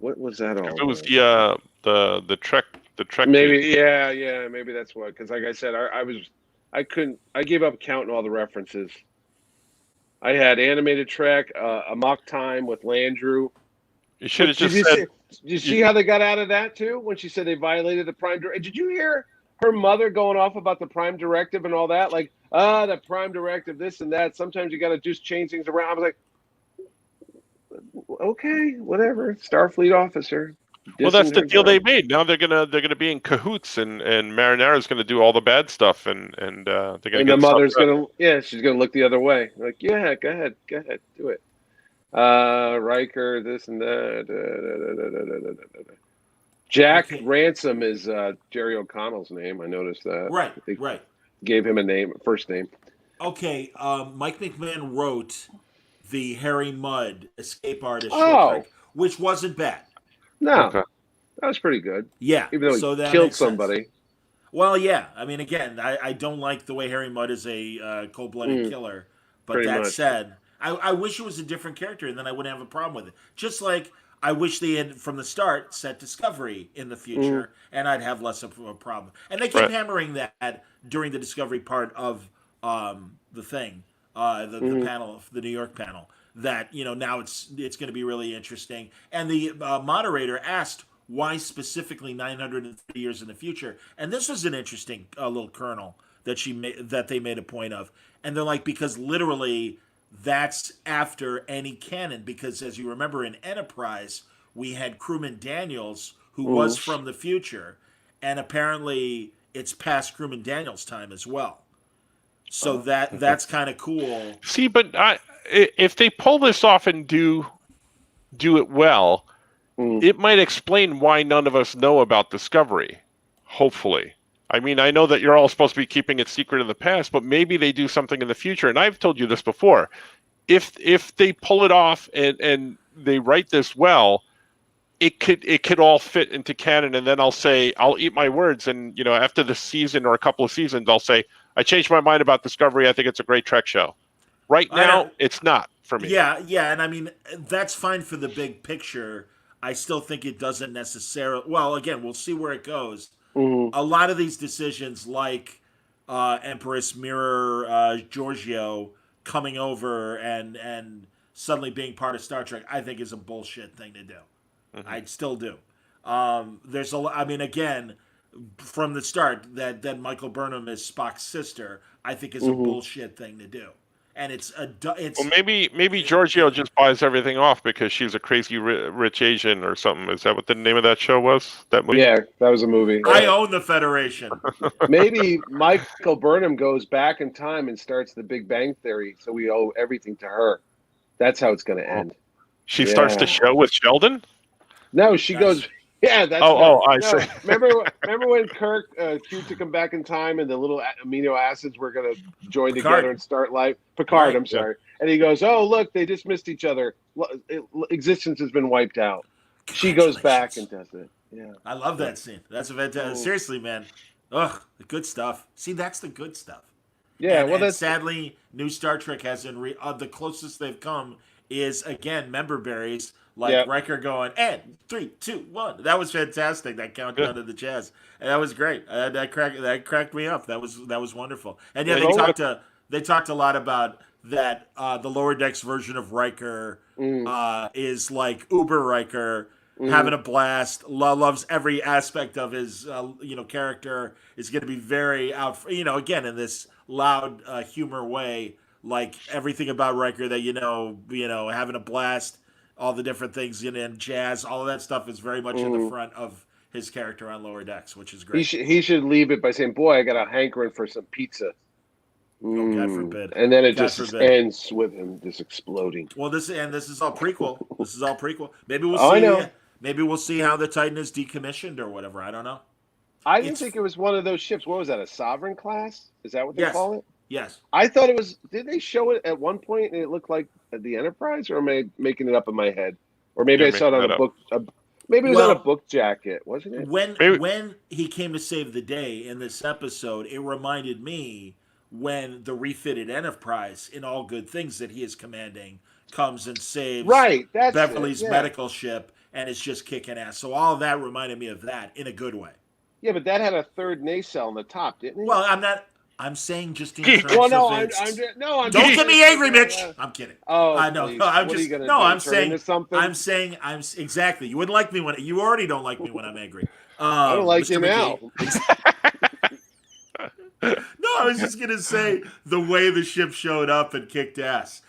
S3: What was that all?
S2: If it was the Trek
S3: Maybe,
S2: game.
S3: yeah, maybe that's what. Because like I said, I gave up counting all the references. I had animated Trek, Amok Time with Landrew.
S2: You should have
S3: Did
S2: just
S3: you
S2: said.
S3: did you see how they got out of that too? When she said they violated the Prime Directive. Did you hear her mother going off about the Prime Directive and all that? Like, the Prime Directive, this and that. Sometimes you got to just change things around. I was like, okay, whatever. Starfleet officer.
S2: Well, that's
S3: dissing
S2: the
S3: her
S2: deal they
S3: job.
S2: made. Now they're gonna be in cahoots, and Marinara's gonna do all the bad stuff, and they're gonna
S3: And
S2: get
S3: the mother's
S2: sucked up.
S3: she's gonna look the other way. Like, yeah, go ahead, do it. Riker, this and that. Jack
S1: Okay.
S3: Ransom is Jerry O'Connell's name. I noticed that.
S1: Right,
S3: They
S1: right.
S3: gave him a first name.
S1: Okay, Mike McMahon wrote the Harry Mudd escape artist short
S3: Oh.
S1: trek, which wasn't bad.
S3: No,
S2: Okay.
S3: that was pretty good.
S1: Yeah,
S3: Even though
S1: so
S3: he
S1: that
S3: killed
S1: makes sense.
S3: somebody.
S1: Well, yeah. I mean, again, I don't like the way Harry Mudd is a cold-blooded killer. But
S3: Pretty
S1: that
S3: much.
S1: said, I wish it was a different character, and then I wouldn't have a problem with it. Just like I wish they had, from the start, set Discovery in the future, and I'd have less of a problem. And they keep
S2: Right.
S1: hammering that during the Discovery part of the thing, the panel, the New York panel, that, now it's going to be really interesting. And the moderator asked, why specifically 930 years in the future? And this was an interesting little kernel that they made a point of. And they're like, because literally that's after any canon. Because as you remember in Enterprise, we had Crewman Daniels, who was from the future, and apparently it's past Crewman Daniels' time as well. So that's kind of cool.
S2: See, but if they pull this off and do it well, it might explain why none of us know about Discovery. Hopefully. I mean, I know that you're all supposed to be keeping it secret in the past, but maybe they do something in the future. And I've told you this before. If they pull it off and they write this well, it could all fit into canon. And then I'll eat my words. And after the season or a couple of seasons, I'll say I changed my mind about Discovery. I think it's a great Trek show. Right now, it's not for me.
S1: Yeah, and I mean that's fine for the big picture. I still think it doesn't necessarily. Well, again, we'll see where it goes. A lot of these decisions, like Empress Mirror Giorgio coming over and suddenly being part of Star Trek, I think is a bullshit thing to do. I still do. There's a. I mean, again, from the start, that Michael Burnham is Spock's sister, I think is a bullshit thing to do. And it's
S2: Well, maybe Giorgio just buys everything off because she's a crazy rich Asian or something. Is that what the name of that show was? That movie?
S3: Yeah, that was a movie.
S1: I own the Federation.
S3: Maybe Michael Burnham goes back in time and starts the Big Bang Theory, so we owe everything to her. That's how it's going to end.
S2: She starts the show with Sheldon?
S3: No, she goes. Yeah, that's.
S2: I see.
S3: Remember when Kirk Q took him back in time, and the little amino acids were going to join together and start life. Picard,
S1: Right.
S3: I'm sorry, and he goes, "Oh, look, they just missed each other. Existence has been wiped out." She goes back and does it. Yeah,
S1: I love that scene. That's a fantastic. Seriously, man. Ugh, the good stuff. See, that's the good stuff.
S3: yeah.
S1: And
S3: That's
S1: sadly, new Star Trek hasn't. The closest they've come is again member berries. Like Riker going, and 3, 2, 1. That was fantastic. That countdown to the jazz, and that was great. That cracked me up. That was wonderful. And they talked a lot about that the Lower Decks version of Riker is like Uber Riker, having a blast, loves every aspect of his character, is going to be very out, again, in this loud humor way, like everything about Riker that having a blast, all the different things and jazz, all of that stuff is very much in the front of his character on Lower Decks, which is great.
S3: He should leave it by saying, "Boy, I got a hankering for some pizza."
S1: Oh, God forbid.
S3: And then it ends with him just exploding.
S1: Well, this is all prequel. This is all prequel. Maybe we'll see. I know. Maybe we'll see how the Titan is decommissioned or whatever. I don't know.
S3: I didn't think it was one of those ships. What was that? A Sovereign class? Is that what they call it?
S1: Yes.
S3: I thought it was. Did they show it at one point and it looked like the Enterprise, or am I making it up in my head? Or maybe I saw it on a book. Maybe it was on a book jacket, wasn't it?
S1: When he came to save the day in this episode, it reminded me when the refitted Enterprise in All Good Things that he is commanding comes and saves Beverly's medical ship and is just kicking ass. So all of that reminded me of that in a good way.
S3: Yeah, but that had a third nacelle on the top, didn't it?
S1: Well, I'm saying just in terms of don't get me angry, Mitch. I'm kidding.
S3: Oh,
S1: I'm saying exactly. You wouldn't like me when you already don't like me when I'm angry.
S3: I don't like
S1: Mr.
S3: you now.
S1: No, I was just gonna say the way the ship showed up and kicked ass.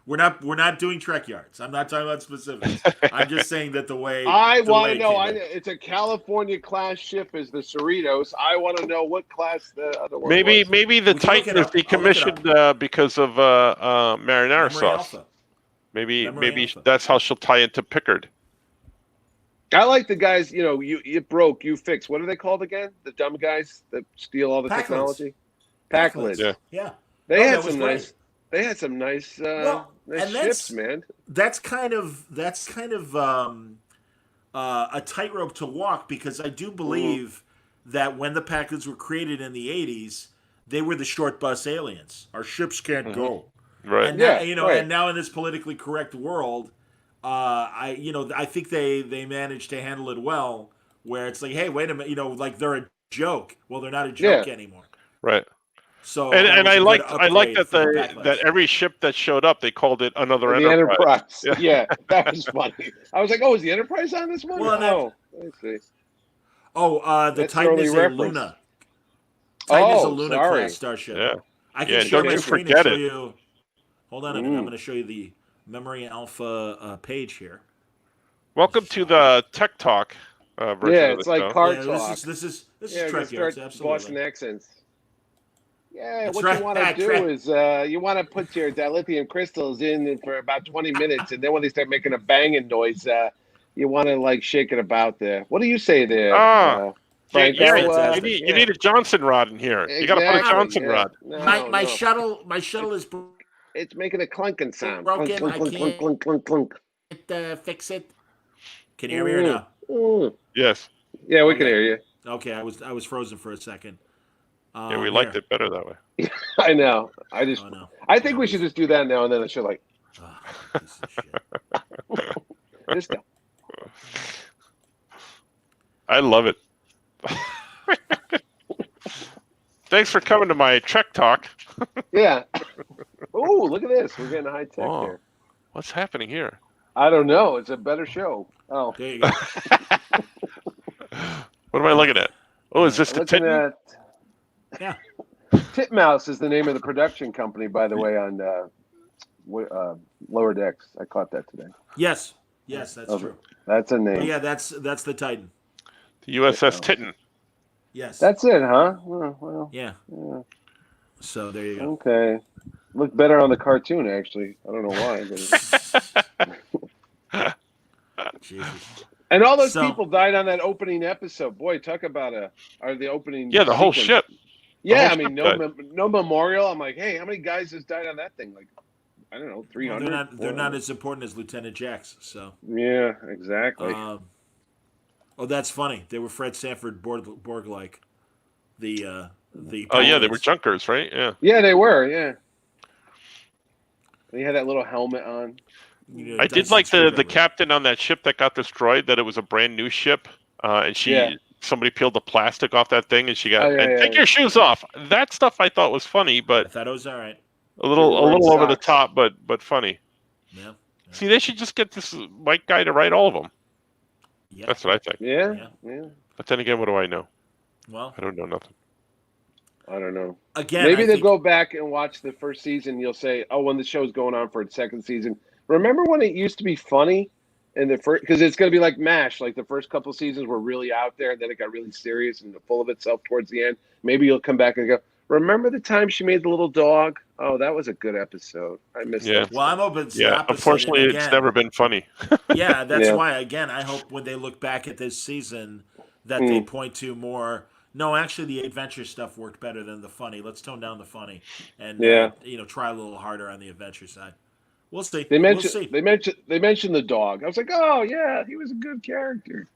S1: We're not doing Trek yards. I'm not talking about specifics. I'm just saying that the way
S3: I want to know. It's a California class ship is the Cerritos. I want to know what class the other one was.
S2: Maybe the Titan is decommissioned because of marinara sauce.
S1: Alpha.
S2: Maybe that's how she'll tie into Pickard.
S3: I like the guys. You broke, you fix. What are they called again? The dumb guys that steal all the technology. Packlids.
S1: Yeah.
S3: They had some nice. They had some nice ships, man.
S1: That's kind of a tightrope to walk, because I do believe that when the Packlids were created in the 80s, they were the short bus aliens. Our ships can't go.
S2: Right.
S1: And now, and now in this politically correct world, I think they managed to handle it well, where it's like, hey, wait a minute, like they're a joke. Well, they're not a joke anymore.
S2: Right.
S1: So
S2: and I like that every ship that showed up, they called it another
S3: Enterprise. Yeah, that was funny. I was like, oh, is the Enterprise on this one?
S1: Well,
S3: let's see.
S1: The Titan is a Luna. Titan is a Luna class starship.
S2: Yeah.
S1: I can share my screen and show you. Hold on a minute. I'm going to show you the Memory Alpha page here.
S2: Welcome to the Tech Talk version.
S3: Yeah, it's like car talk.
S1: This is Trek Yards, absolutely.
S3: Boston accents. Yeah, that's what you want to do is you want to put your dilithium crystals in for about 20 minutes, and then when they start making a banging noise, you want to shake it about there. What do you say there?
S2: Frank? You need a Johnson rod in here.
S3: Exactly,
S2: you got to put a Johnson rod.
S1: My shuttle is.
S3: It's making a clunking sound.
S1: Broken.
S3: Clunk, clunk, clunk, clunk, clunk, clunk.
S1: Fix it. Can you hear me or no?
S2: Yes.
S3: Yeah, we can hear you.
S1: Okay, I was frozen for a second.
S2: Yeah, we liked it better that way.
S3: I know. I think we should just do that now and then. It should just go.
S2: I love it. Thanks for coming to my Trek Talk.
S3: Yeah. Oh, look at this. We're getting high tech here.
S2: What's happening here?
S3: I don't know. It's a better show. Oh.
S1: There you go.
S2: What am I looking at? Oh, is this the Titan?
S1: Yeah.
S3: Titmouse is the name of the production company, by the way, on Lower Decks. I caught that today.
S1: Yes, that's true.
S3: That's a name.
S1: But yeah, that's the Titan.
S2: The USS Titan.
S1: Yes.
S3: That's it, huh? Well,
S1: yeah. So there you go.
S3: Okay. Looked better on the cartoon, actually. I don't know why.
S1: Jesus.
S3: And all those people died on that opening episode. Boy, talk about the opening.
S2: Yeah, the whole ship.
S3: Yeah, no memorial. I'm like, hey, how many guys just died on that thing? Like, I don't know, 300.
S1: Well, they're not as important as Lieutenant Jax. So.
S3: Yeah, exactly.
S1: That's funny. They were Fred Sanford Borg-like. The.
S2: Oh yeah, they were junkers, right? Yeah.
S3: Yeah, they were. Yeah. They had that little helmet on.
S2: I did like the captain on that ship that got destroyed. That it was a brand new ship, and somebody peeled the plastic off that thing, and she got take your shoes off. That stuff I thought was funny, but
S1: I thought it was all right.
S2: A little
S3: Red
S2: over the
S3: Sox.
S2: top, but funny.
S1: Yeah.
S2: See, they should just get this Mike guy to write all of them.
S1: Yeah.
S2: That's what I think.
S3: Yeah.
S2: But then again, what do I know?
S1: Well,
S2: I don't know nothing.
S3: I don't know.
S1: again,
S3: Maybe
S1: I
S3: they'll
S1: think,
S3: go back and watch the first season. You'll say, "Oh, when the show's going on for its second season, remember when it used to be funny?" And the first, because it's going to be like MASH. Like the first couple seasons were really out there, and then it got really serious and full of itself towards the end. Maybe you'll come back and go, "Remember the time she made the little dog? Oh, that was a good episode. I missed that."
S1: well, I'm open to the
S2: Yeah,
S1: opposite.
S2: unfortunately,
S1: And
S2: it's
S1: again,
S2: never been funny.
S1: Yeah, that's
S3: Yeah.
S1: why, again, I hope when they look back at this season that they point to more. No, actually, the adventure stuff worked better than the funny. Let's tone down the funny and
S3: Yeah.
S1: try a little harder on the adventure side. We'll see.
S3: They
S1: We'll see.
S3: mentioned the dog. I was like, "Oh yeah, he was a good character."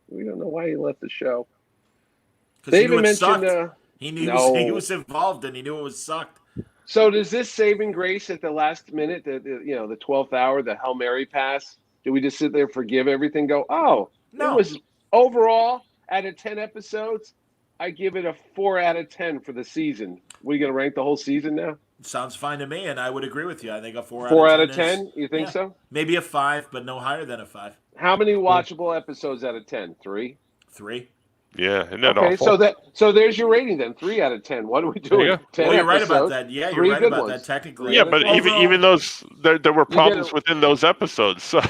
S3: We don't know why he left the show.
S1: Because
S3: They
S1: he knew
S3: even
S1: it sucked.
S3: mentioned.
S1: He knew
S3: No.
S1: he was involved and he knew it was sucked.
S3: So does this saving grace at the last minute, the 12th hour, the Hail Mary pass? Do we just sit there, forgive everything, go, "Oh,
S1: No.
S3: It was overall out of 10 episodes, I give it a 4 out of 10 for the season." We going to rank the whole season now?
S1: Sounds fine to me, and I would agree with you. I think a 4
S3: 4
S1: out
S3: out
S1: of
S3: of
S1: 10
S3: 10? You think
S1: yeah.
S3: so?
S1: Maybe a 5, but no higher than a 5.
S3: How many watchable episodes out of 10? 3?
S1: 3.
S2: Yeah, isn't that
S3: Okay,
S2: awful?
S3: so there's your rating then. 3 out of 10. What are we
S2: There you
S3: doing?
S2: go.
S3: 10
S1: Well, you're right about
S3: episodes,
S1: that. Yeah, you're
S3: 3
S1: right
S3: good
S1: about
S3: ones.
S1: that technically.
S2: Yeah, but
S1: Overall-
S2: even those, there were problems
S3: get a-
S2: within those episodes. So.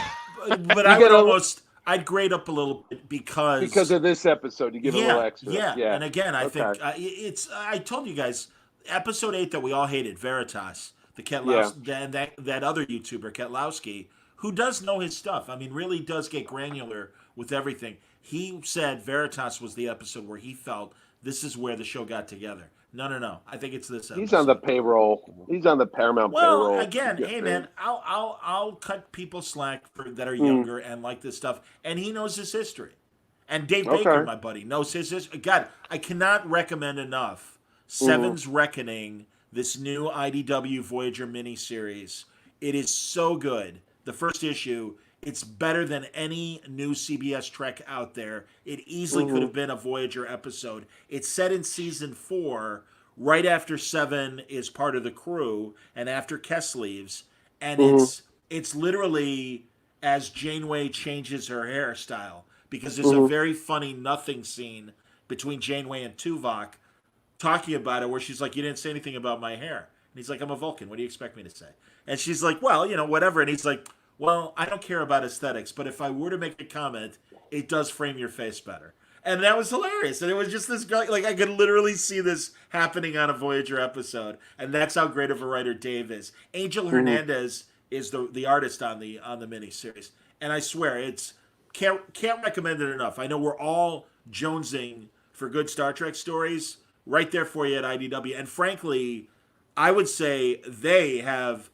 S1: But I would I'd grade up a little bit because
S3: of this episode, you give it a little extra.
S1: Yeah. And again, I think
S3: Okay.
S1: I told you guys, episode 8 that we all hated, Veritas, the Ketlowski, and that other YouTuber, Ketlowski, who does know his stuff. I mean, really does get granular with everything. He said Veritas was the episode where he felt this is where the show got together. No. I think it's this episode.
S3: He's on the payroll. He's on the Paramount payroll.
S1: Well, again, hey man, I'll cut people slack that are younger and like this stuff, and he knows his history. And Dave Baker, my buddy, knows his history. God, I cannot recommend enough Seven's Reckoning, this new IDW Voyager miniseries. It is so good. The first issue, it's better than any new CBS Trek out there. It easily could have been a Voyager episode. It's set in season 4, right after 7 is part of the crew, and after Kess leaves, and it's literally as Janeway changes her hairstyle, because there's a very funny nothing scene between Janeway and Tuvok talking about it, where she's like, "You didn't say anything about my hair," and he's like, "I'm a Vulcan. What do you expect me to say?" And she's like, "Well, whatever," and he's like, "Well, I don't care about aesthetics, but if I were to make a comment, it does frame your face better." And that was hilarious. And it was just this guy, like, I could literally see this happening on a Voyager episode. And that's how great of a writer Dave is. Angel Hernandez is the artist on the miniseries. And I swear, it's can't recommend it enough. I know we're all jonesing for good Star Trek stories. Right there for you at IDW. And frankly, I would say they have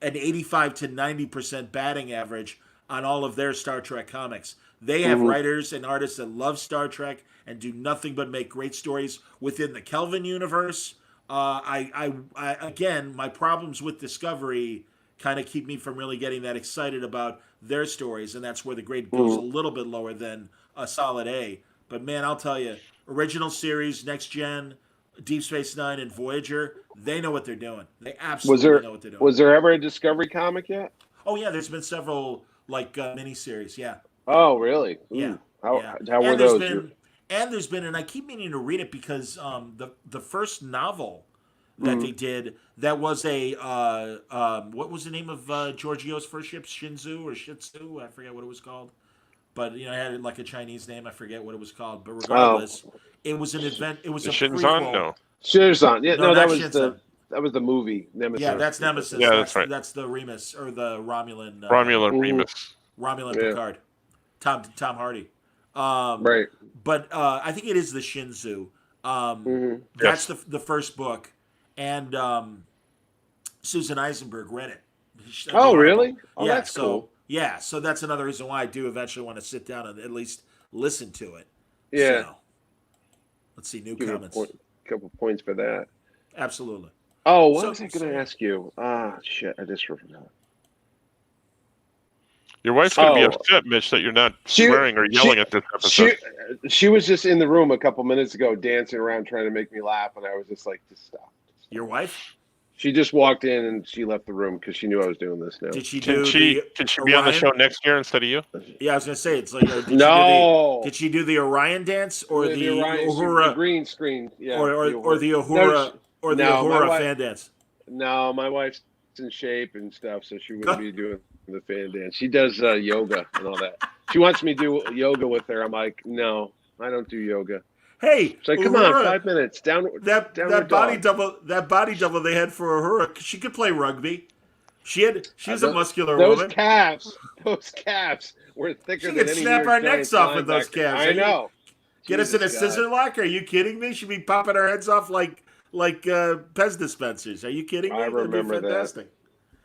S1: an 85 to 90% batting average on all of their Star Trek comics. They have writers and artists that love Star Trek and do nothing but make great stories within the Kelvin universe. I again, my problems with Discovery kind of keep me from really getting that excited about their stories, and that's where the grade goes a little bit lower than a solid A. But man, I'll tell you, original series, Next Gen, Deep Space Nine, and Voyager, they know what they're doing. They absolutely know what they're doing.
S3: Was there ever a Discovery comic yet?
S1: Oh yeah, there's been several miniseries. Yeah.
S3: Oh really?
S1: Yeah.
S3: How
S1: and
S3: were
S1: there's
S3: those?
S1: There's been, and I keep meaning to read it because the first novel that they did, that was a what was the name of Giorgio's first ship? Shinzu or Shitsu? I forget what it was called. But it had like a Chinese name. I forget what it was called. But regardless, it was an event. It was
S2: The
S1: a
S2: Shinzon?
S1: prequel.
S2: No.
S3: Shinzon. Yeah, no, that was
S1: Shinzon.
S3: that was the movie Nemesis.
S1: Yeah, that's Nemesis.
S2: Yeah, that's right.
S1: That's the Remus or the Romulan.
S2: Remus.
S1: Romulan Picard. Tom Hardy.
S3: Right.
S1: But I think it is the Shinzu. That's the first book, and Susan Eisenberg read it.
S3: Oh, really? Oh,
S1: yeah,
S3: that's cool.
S1: Yeah, so that's another reason why I do eventually want to sit down and at least listen to it.
S3: Yeah.
S1: So, let's see, new
S3: Give you
S1: comments.
S3: a couple points for that.
S1: Absolutely.
S3: Oh, what was I going to ask you? Ah, shit, I just forgot.
S2: Your wife's going to be upset, Mitch, that you're not swearing or yelling at this episode.
S3: She was just in the room a couple minutes ago dancing around trying to make me laugh, and I was just like, just stop.
S1: Your wife?
S3: She just walked in and she left the room because she knew I was doing this now.
S1: Did she
S2: Can
S1: do
S2: she be on the
S1: Orion?
S2: show next year instead of you?
S1: Yeah, I was gonna say it's like
S3: No.
S1: did she do the Orion dance or the
S3: Orion, the
S1: Uhura
S3: green screen, yeah,
S1: or the
S3: No,
S1: Uhura or the
S3: no, my
S1: Uhura
S3: wife-
S1: fan dance?
S3: No, my wife's in shape and stuff, so she wouldn't be doing the fan dance. She does yoga and all that. She wants me to do yoga with her. I'm like, no, I don't do yoga.
S1: Hey,
S3: She's like, come
S1: Uhura,
S3: on, 5 minutes. Downward
S1: body
S3: dog.
S1: body double they had for Uhura. She could play rugby. She's a muscular
S3: those
S1: woman.
S3: calves were thicker
S1: She
S3: than
S1: could
S3: any
S1: snap
S3: New
S1: our
S3: York
S1: necks
S3: Giants
S1: off with those
S3: linebacker.
S1: calves.
S3: I know.
S1: Get us in a
S3: Jesus, God.
S1: scissor lock? Are you kidding me? She'd be popping our heads off like Pez dispensers. Are you kidding me?
S3: I
S1: That'd be
S3: remember that.
S1: fantastic.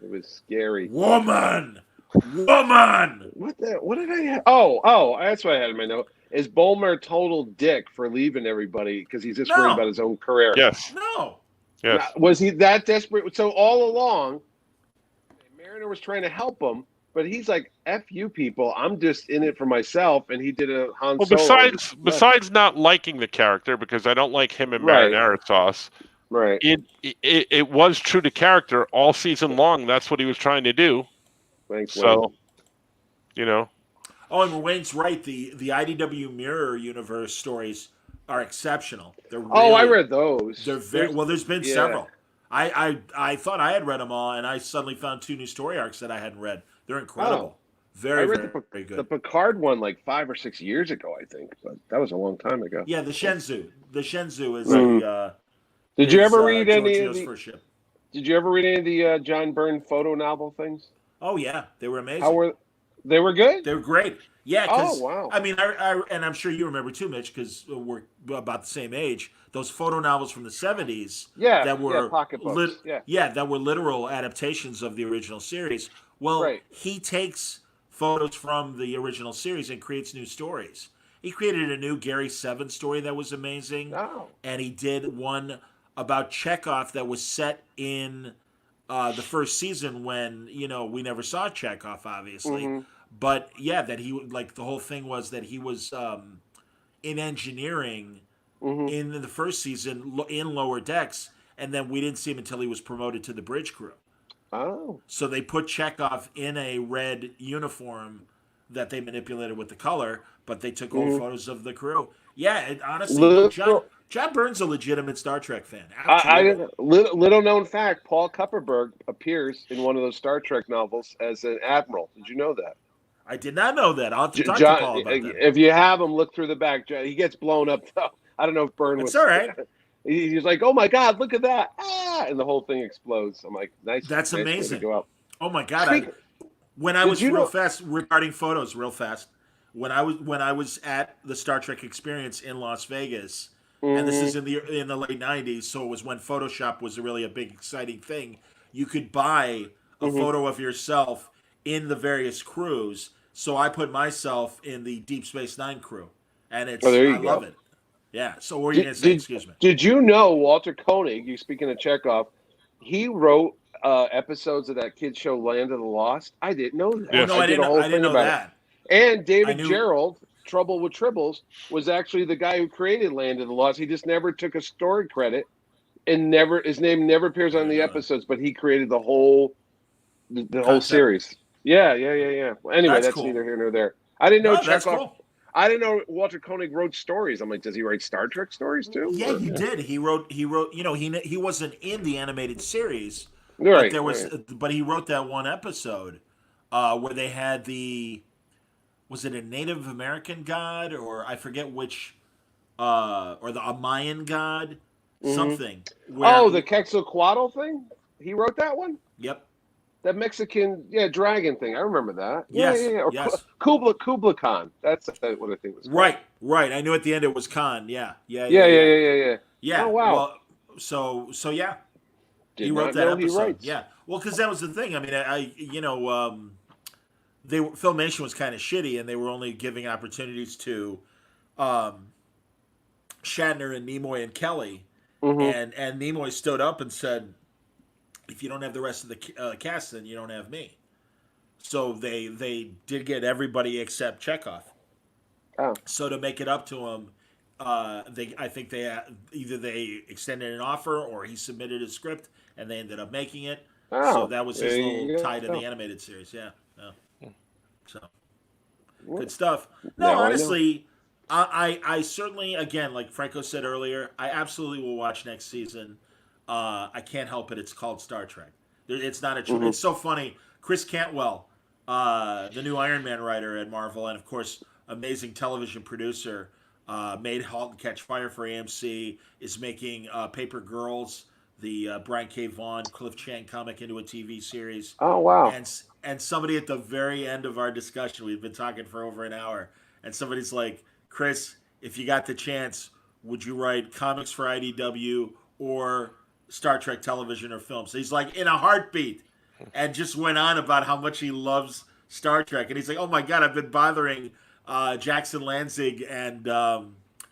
S3: It was scary.
S1: Woman.
S3: What did I have? Oh, that's what I had in my note. Is Bulmer a total dick for leaving everybody because he's just worried about his own career?
S2: Yes.
S1: No.
S2: Yes.
S3: Now, was he that desperate? So all along, Mariner was trying to help him, but he's like, "F you people, I'm just in it for myself." And he did a Han
S2: Well,
S3: Solo.
S2: besides not liking the character, because I don't like him in marinara sauce.
S3: Right.
S2: It was true to character all season long. That's what he was trying to do.
S3: Thanks,
S2: so,
S3: Wayne.
S2: you know.
S1: Oh, and Wayne's right. The IDW Mirror Universe stories are exceptional. They're really,
S3: I read those.
S1: They're very well. There's been several. I thought I had read them all, and I suddenly found 2 new story arcs that I hadn't read. They're incredible. Very very good.
S3: The Picard one like 5 or 6 years ago, I think, but that was a long time ago.
S1: Yeah, the Shenzhou. The Shenzhou is
S3: Did you ever read any
S1: Giorgio's
S3: of the?
S1: first ship.
S3: Did you ever read any of the John Byrne photo novel things?
S1: Oh yeah, they were amazing.
S3: How were they? Were good.
S1: They were great. Yeah.
S3: Oh wow.
S1: I mean, I and I'm sure you remember too, Mitch, because we're about the same age. Those photo novels from the '70s. That were
S3: pocketbooks.
S1: that were literal adaptations of the original series. Well, he takes photos from the original series and creates new stories. He created a new Gary Seven story that was amazing.
S3: Oh.
S1: And he did one about Chekhov that was set in the first season when, we never saw Chekhov, obviously.
S3: Mm-hmm.
S1: But yeah, that he the whole thing was that he was in engineering in the first season in Lower Decks, and then we didn't see him until he was promoted to the bridge crew.
S3: Oh.
S1: So they put Chekhov in a red uniform that they manipulated with the color, but they took old photos of the crew. Yeah, honestly, John Byrne's a legitimate Star Trek fan.
S3: Little known fact: Paul Kupperberg appears in one of those Star Trek novels as an admiral. Did you know that?
S1: I did not know that. I'll have to talk to Paul about that.
S3: If you have him, look through the back. He gets blown up though. I don't know if Byrne was.
S1: It's all right.
S3: He's like, "Oh my God, look at that!" And the whole thing explodes. I'm like, "Nice."
S1: That's
S3: nice
S1: amazing.
S3: Way to go out.
S1: Oh my God! When I was fast regarding photos, real fast. When I was at the Star Trek Experience in Las Vegas, and this is in the late '90s, so it was when Photoshop was really a big exciting thing. You could buy a photo of yourself in the various crews. So I put myself in the Deep Space Nine crew, and I love it. Yeah. So what were you going to say? Excuse me.
S3: Did you know Walter Koenig? You speaking of Chekhov, he wrote episodes of that kid show Land of the Lost. I didn't know that.
S1: Oh, no, I didn't know that.
S3: And David Gerrold, Trouble with Tribbles, was actually the guy who created Land of the Lost. He just never took a story credit, and his name never appears on the episodes. But he created the whole series. Yeah. Well, anyway, that's cool. Neither here nor there. I didn't know Chekhov. Cool. I didn't know Walter Koenig wrote stories. I'm like, does he write Star Trek stories too?
S1: Yeah, he did. He wrote. He wasn't in the animated series,
S3: right?
S1: But he wrote that one episode where they had was it a Native American god, or I forget which, or a Mayan god, something.
S3: The Quetzalcoatl thing. He wrote that one.
S1: Yep.
S3: That Mexican, dragon thing. I remember that.
S1: Yes.
S3: Or
S1: yes.
S3: Kubla Khan. That's what I think was.
S1: Right. I knew at the end it was Khan. Yeah.
S3: Yeah.
S1: Oh
S3: wow.
S1: Well, so yeah.
S3: Did
S1: he wrote that episode.
S3: He writes.
S1: Yeah. Well, because that was the thing. I mean, Filmation was kind of shitty, and they were only giving opportunities to Shatner and Nimoy and Kelly, and Nimoy stood up and said, if you don't have the rest of the cast, then you don't have me. So they did get everybody except Chekhov.
S3: Oh.
S1: So to make it up to him, I think they either they extended an offer or he submitted a script and they ended up making it. So
S3: Oh,
S1: that was his
S3: there
S1: little
S3: you
S1: tie to
S3: go.
S1: the animated series. Yeah. So good stuff. No,
S3: Now I know.
S1: honestly, I certainly, again, like Franco said earlier, I absolutely will watch next season. I can't help it. It's called Star Trek. It's not a.
S3: Mhm.
S1: It's so funny. Chris Cantwell, the new Iron Man writer at Marvel, and of course, amazing television producer, made *Halt and Catch Fire* for AMC. Is making *Paper Girls*, the Brian K. Vaughan, Cliff Chang comic, into a TV series.
S3: Oh wow.
S1: And somebody at the very end of our discussion, we've been talking for over an hour, and somebody's like, Chris, if you got the chance, would you write comics for IDW or Star Trek television or film? So he's like, in a heartbeat, and just went on about how much he loves Star Trek. And he's like, oh my God, I've been bothering Jackson Lanzig and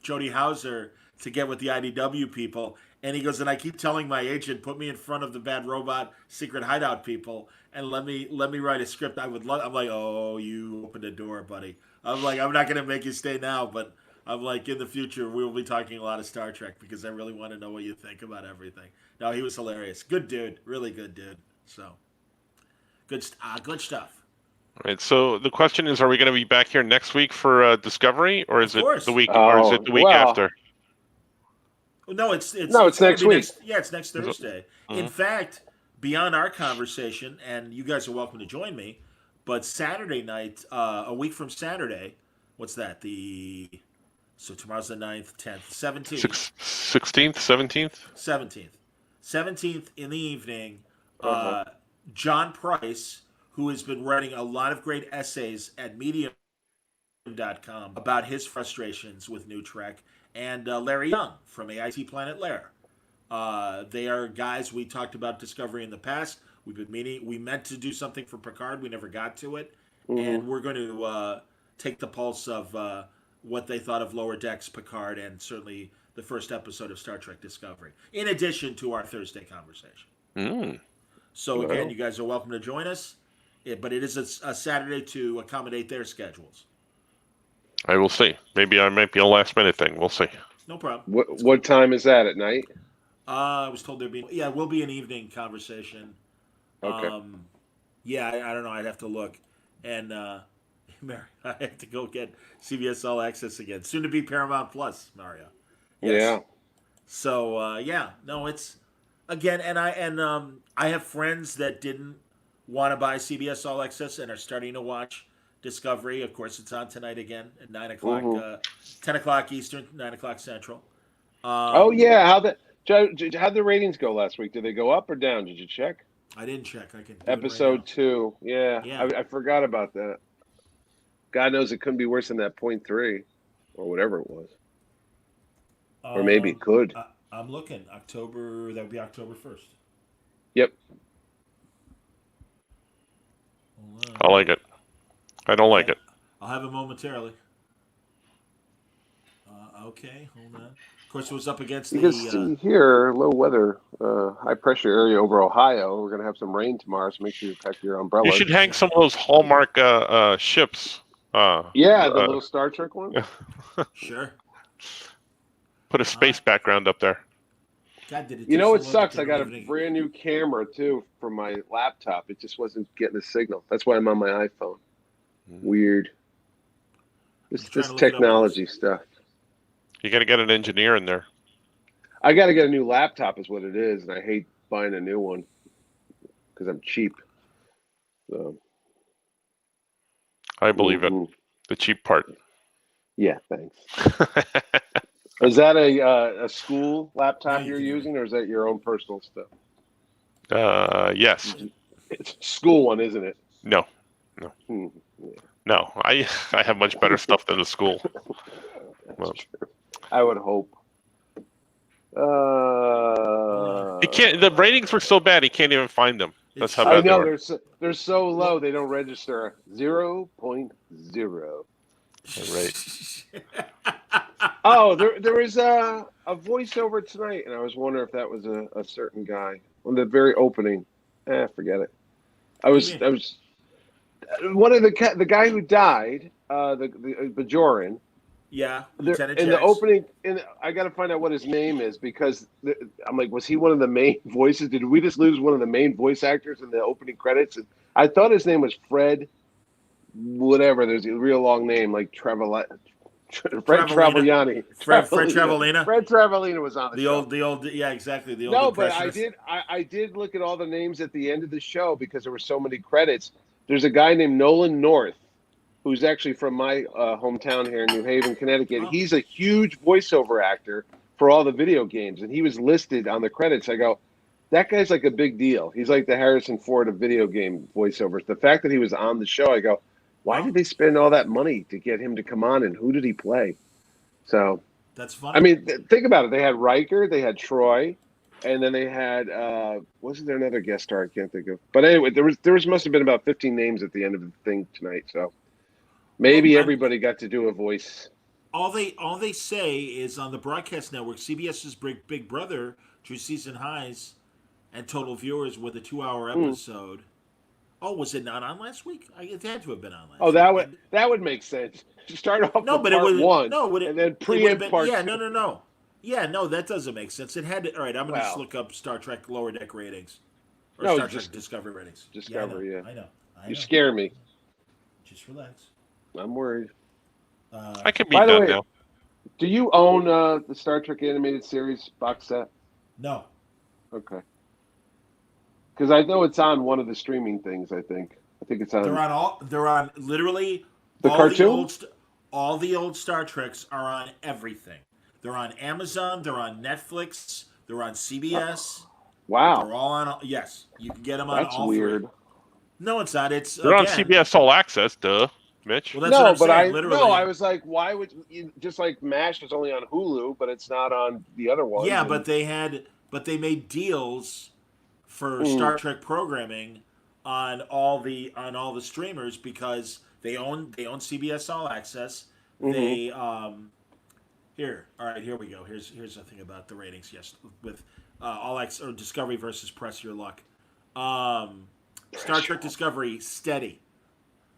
S1: Jody Hauser to get with the IDW people. And he goes, and I keep telling my agent, put me in front of the Bad Robot Secret Hideout people and let me write a script. I would love. I'm like, oh, you opened a door, buddy. I'm like, I'm not gonna make you stay now, but I'm like, in the future we will be talking a lot of Star Trek because I really want to know what you think about everything. No, he was hilarious. Good dude, really good dude. So good stuff.
S2: All right. So the question is, are we going to be back here next week for Discovery, or is
S1: Of
S2: it
S1: course.
S2: the week,
S3: Oh,
S2: or is it the week
S3: well.
S2: after?
S1: No, it's
S3: No, it's
S1: gonna
S3: next
S1: be
S3: week.
S1: Yeah, it's next Thursday.
S2: Mhm.
S1: In fact, beyond our conversation, and you guys are welcome to join me, but Saturday night, a week from Saturday, what's that? So tomorrow's the 9th, 10th, 17th.
S2: 16th, 17th.
S1: 17th in the evening.
S3: Uh-huh.
S1: John Price, who has been writing a lot of great essays at Medium.com about his frustrations with New Trek, and Larry Young from AIT Planet Lair. They are guys we talked about Discovery in the past. We've been meeting. We meant to do something for Picard. We never got to it. And we're going to take the pulse of what they thought of Lower Decks, Picard, and certainly the first episode of Star Trek Discovery, in addition to our Thursday conversation.
S2: Mm.
S1: So again, you guys are welcome to join us. But it is a Saturday to accommodate their schedules.
S2: I will see. Maybe I might be a last minute thing. We'll see.
S1: No problem.
S3: What time is that at night?
S1: I was told it will be an evening conversation.
S3: Okay.
S1: I don't know. I'd have to look. And Mary, I have to go get CBS All Access again. Soon to be Paramount Plus, Mario. Yes.
S3: Yeah.
S1: So no, it's again, and I have friends that didn't want to buy CBS All Access and are starting to watch Discovery. Of course, it's on tonight again at 9 o'clock, 10 o'clock Eastern, 9 o'clock Central.
S3: Oh yeah, how'd the ratings go last week? Did they go up or down? Did you check?
S1: I didn't check. I can.
S3: Episode 2. Yeah. I forgot about that. God knows it couldn't be worse than that 0.3 or whatever it was. Or maybe it could.
S1: I'm looking. October. That would be October 1st.
S3: Yep.
S2: I like it. I don't like it.
S1: I'll have it momentarily. Okay, hold on. Of course, it was up against
S3: Because here, low weather, high pressure area over Ohio. We're gonna have some rain tomorrow, so make sure you pack your umbrella.
S2: You should hang some of those Hallmark ships.
S3: The little Star Trek one.
S1: Sure.
S2: Put a space background up there.
S1: God, did it
S3: You know, it
S1: so
S3: sucks.
S1: well
S3: I got a
S1: evening.
S3: brand new camera too for my laptop. It just wasn't getting a signal. That's why I'm on my iPhone. Weird. This
S1: trying to look it up,
S3: technology stuff.
S2: You got to get an engineer in there.
S3: I got to get a new laptop, is what it is, and I hate buying a new one because I'm cheap. So.
S2: I believe it. The cheap part.
S3: Yeah, thanks. Is that a school laptop
S1: No,
S3: you're
S1: you can-
S3: using, or is that your own personal stuff?
S2: Yes.
S3: It's a school one, isn't it?
S2: No.
S3: Yeah.
S2: No. I have much better stuff than the school. Well,
S3: True. I would hope.
S2: he can't. The ratings were so bad he can't even find them. That's how
S3: I
S2: bad they
S3: know
S2: were.
S3: they're so low they don't register 0.0.
S2: Right.
S3: Oh, there was a voiceover tonight, and I was wondering if that was a certain guy on the very opening. Forget it. I was one of the guy who died, the Bajoran.
S1: Yeah,
S3: There,
S1: Lieutenant
S3: in the
S1: Jax.
S3: opening, I got to find out what his name is because I'm like, was he one of the main voices? Did we just lose one of the main voice actors in the opening credits? I thought his name was Fred, whatever. There's a real long name like Fred Travagliani.
S1: Fred Travellina.
S3: Fred Travellina was on the show.
S1: The old, yeah, exactly. The old.
S3: No, but
S1: impressionist.
S3: I did look at all the names at the end of the show because there were so many credits. There's a guy named Nolan North, who's actually from my hometown here in New Haven, Connecticut.
S1: Oh.
S3: He's a huge voiceover actor for all the video games, and he was listed on the credits. I go, that guy's like a big deal. He's like the Harrison Ford of video game voiceovers. The fact that he was on the show, I go, why did they spend all that money to get him to come on, and who did he play? So
S1: that's funny.
S3: I mean, think about it. They had Riker, they had Troy, and then they had wasn't there another guest star? I can't think of. But anyway, there must have been about 15 names at the end of the thing tonight. So maybe everybody got to do a voice.
S1: All they say is on the broadcast network, CBS's Big Brother drew season highs and total viewers with a 2-hour episode. Oh, was it not on last week? It had to have been on last.
S3: Oh, that would make sense. To start off with part one, and then preempt part two.
S1: No. Yeah, no, that doesn't make sense. It had to. All right, I'm going to just look up Star Trek Lower Deck ratings. Or Star Trek Discovery ratings.
S3: Discovery, yeah.
S1: I know.
S3: You scare me.
S1: Just relax.
S3: I'm worried.
S2: I can be done now.
S3: Do you own the Star Trek animated series box set?
S1: No.
S3: Okay. Because I know it's on one of the streaming things. I think it's on.
S1: They're on literally
S3: the cartoon.
S1: All the old Star Treks are on everything. They're on Amazon. They're on Netflix. They're on CBS.
S3: Wow.
S1: They're all on. Yes, you can get them on all
S3: weird.
S1: three. No, it's not.
S2: They're on CBS All Access, duh, Mitch.
S1: Well, that's what I'm saying, literally.
S3: I was like, why would you, just like MASH is only on Hulu, but it's not on the other ones.
S1: Yeah, but they made deals for Star Trek programming on all the streamers because they own CBS All Access. They here. All right, here we go. Here's the thing about the ratings. Yes, with All Access or Discovery versus Press Your Luck. Star Trek Discovery steady.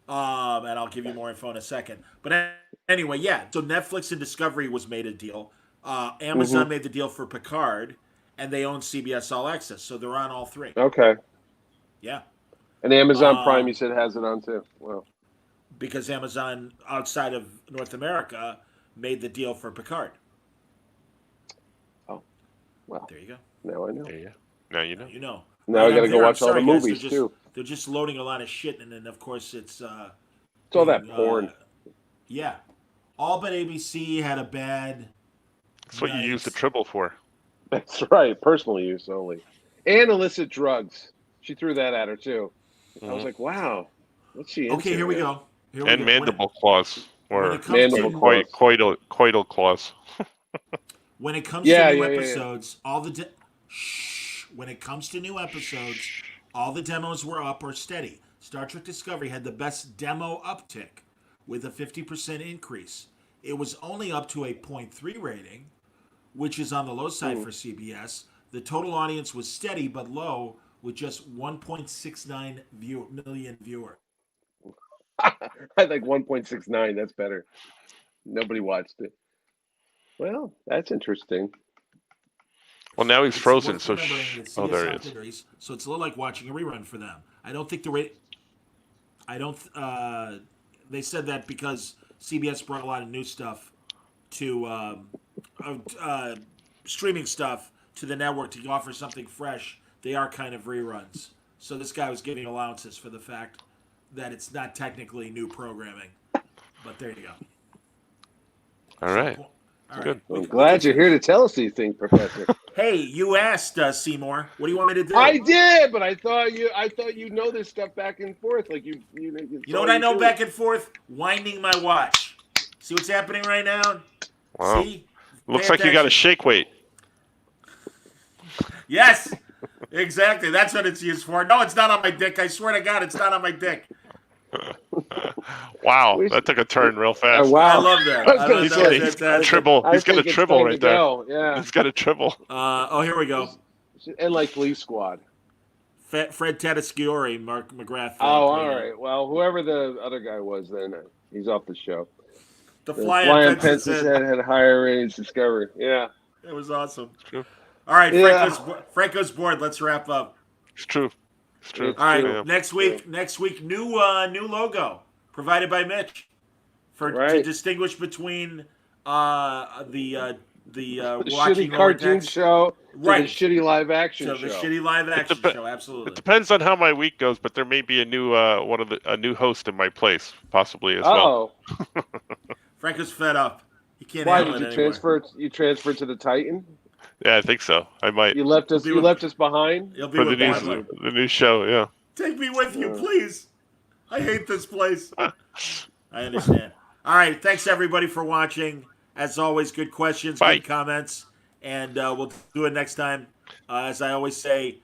S1: And I'll give you more info in a second. But anyway, yeah. So Netflix and Discovery made a deal. Amazon made the deal for Picard, and they own CBS All Access, so they're on all three.
S3: Okay.
S1: Yeah.
S3: And Amazon Prime, you said, has it on too. Wow.
S1: Because Amazon, outside of North America, made the deal for Picard.
S3: Oh, well.
S1: There you go.
S3: Now I know.
S2: There you go. Now you know.
S1: You know.
S3: Now I got to go watch all the movies too.
S1: They're just loading a lot of shit, and then of course it's
S3: all that porn.
S1: Yeah, all but ABC had a bad.
S2: That's what you use the Tribble for.
S3: That's right, personal use only, and illicit drugs. She threw that at her too. I was like, wow, what's she into?
S1: Okay, here we go.
S2: And mandible claws or
S3: coital
S2: claws.
S1: When it comes to new episodes, when it comes to new episodes, all the demos were up or steady. Star Trek Discovery had the best demo uptick with a 50% increase. It was only up to a 0.3 rating, which is on the low side for CBS. The total audience was steady but low with just 1.69 million viewers.
S3: I think 1.69. That's better. Nobody watched it. Well, that's interesting.
S2: Well, now he's frozen, so
S1: there he is. So it's a little like watching a rerun for them. I don't think they said that because CBS brought a lot of new stuff to streaming stuff to the network to offer something fresh. They are kind of reruns. So this guy was giving allowances for the fact that it's not technically new programming. But there you go.
S2: All right.
S3: Good. I'm glad you're here to tell us these things, Professor.
S1: Hey, you asked Seymour. What do you want me to do?
S3: I did, but I thought you know this stuff back and forth. Like you
S1: know what I know back and forth? Winding my watch. See what's happening right now?
S2: Wow.
S1: See?
S2: Looks like you got a shake weight.
S1: Yes, exactly. That's what it's used for. No, it's not on my dick. I swear to God, it's not on my dick.
S2: Wow, that took a turn real fast.
S3: Wow.
S1: I love that.
S2: He's got a tribble. He's got a tribble right there.
S3: Yeah.
S2: He's got a tribble.
S1: Here we go.
S3: And like Police Squad.
S1: Fred Tatasciore, Mark McGrath.
S3: All right. Well, whoever the other guy was, then he's off the show.
S1: The
S3: The
S1: fly
S3: Fly
S1: on
S3: on
S1: Pence's
S3: Pence's
S1: head.
S3: head had higher ratings Discovery. Yeah.
S1: It was awesome.
S2: True.
S1: All right,
S3: Yeah.
S1: Franco's board. Let's wrap up.
S2: It's true. It's true.
S3: It's
S1: All right,
S3: true.
S1: next week, new logo provided by Mitch to
S3: Right.
S1: distinguish between the
S3: The
S1: watching
S3: shitty cartoon
S1: Rolodex
S3: show to
S1: Right.
S3: the shitty live action
S1: to
S3: show.
S1: the shitty live action show. Absolutely.
S2: It depends on how my week goes, but there may be a new a new host in my place, possibly as well.
S3: Oh,
S1: Franco's fed up. He can't
S3: why
S1: handle
S3: did you
S1: it anymore.
S3: transfer? You transferred to the Titan?
S2: Yeah, I think so. I might
S3: You left us.
S1: be
S3: You
S1: with-
S3: left us behind.
S1: He'll be
S2: for the
S1: with Bartlett.
S2: new show. Yeah.
S1: Take me with you, please. I hate this place. I understand. All right. Thanks, everybody, for watching. As always, good questions,
S2: Bye.
S1: good comments. And we'll do it next time. As I always say,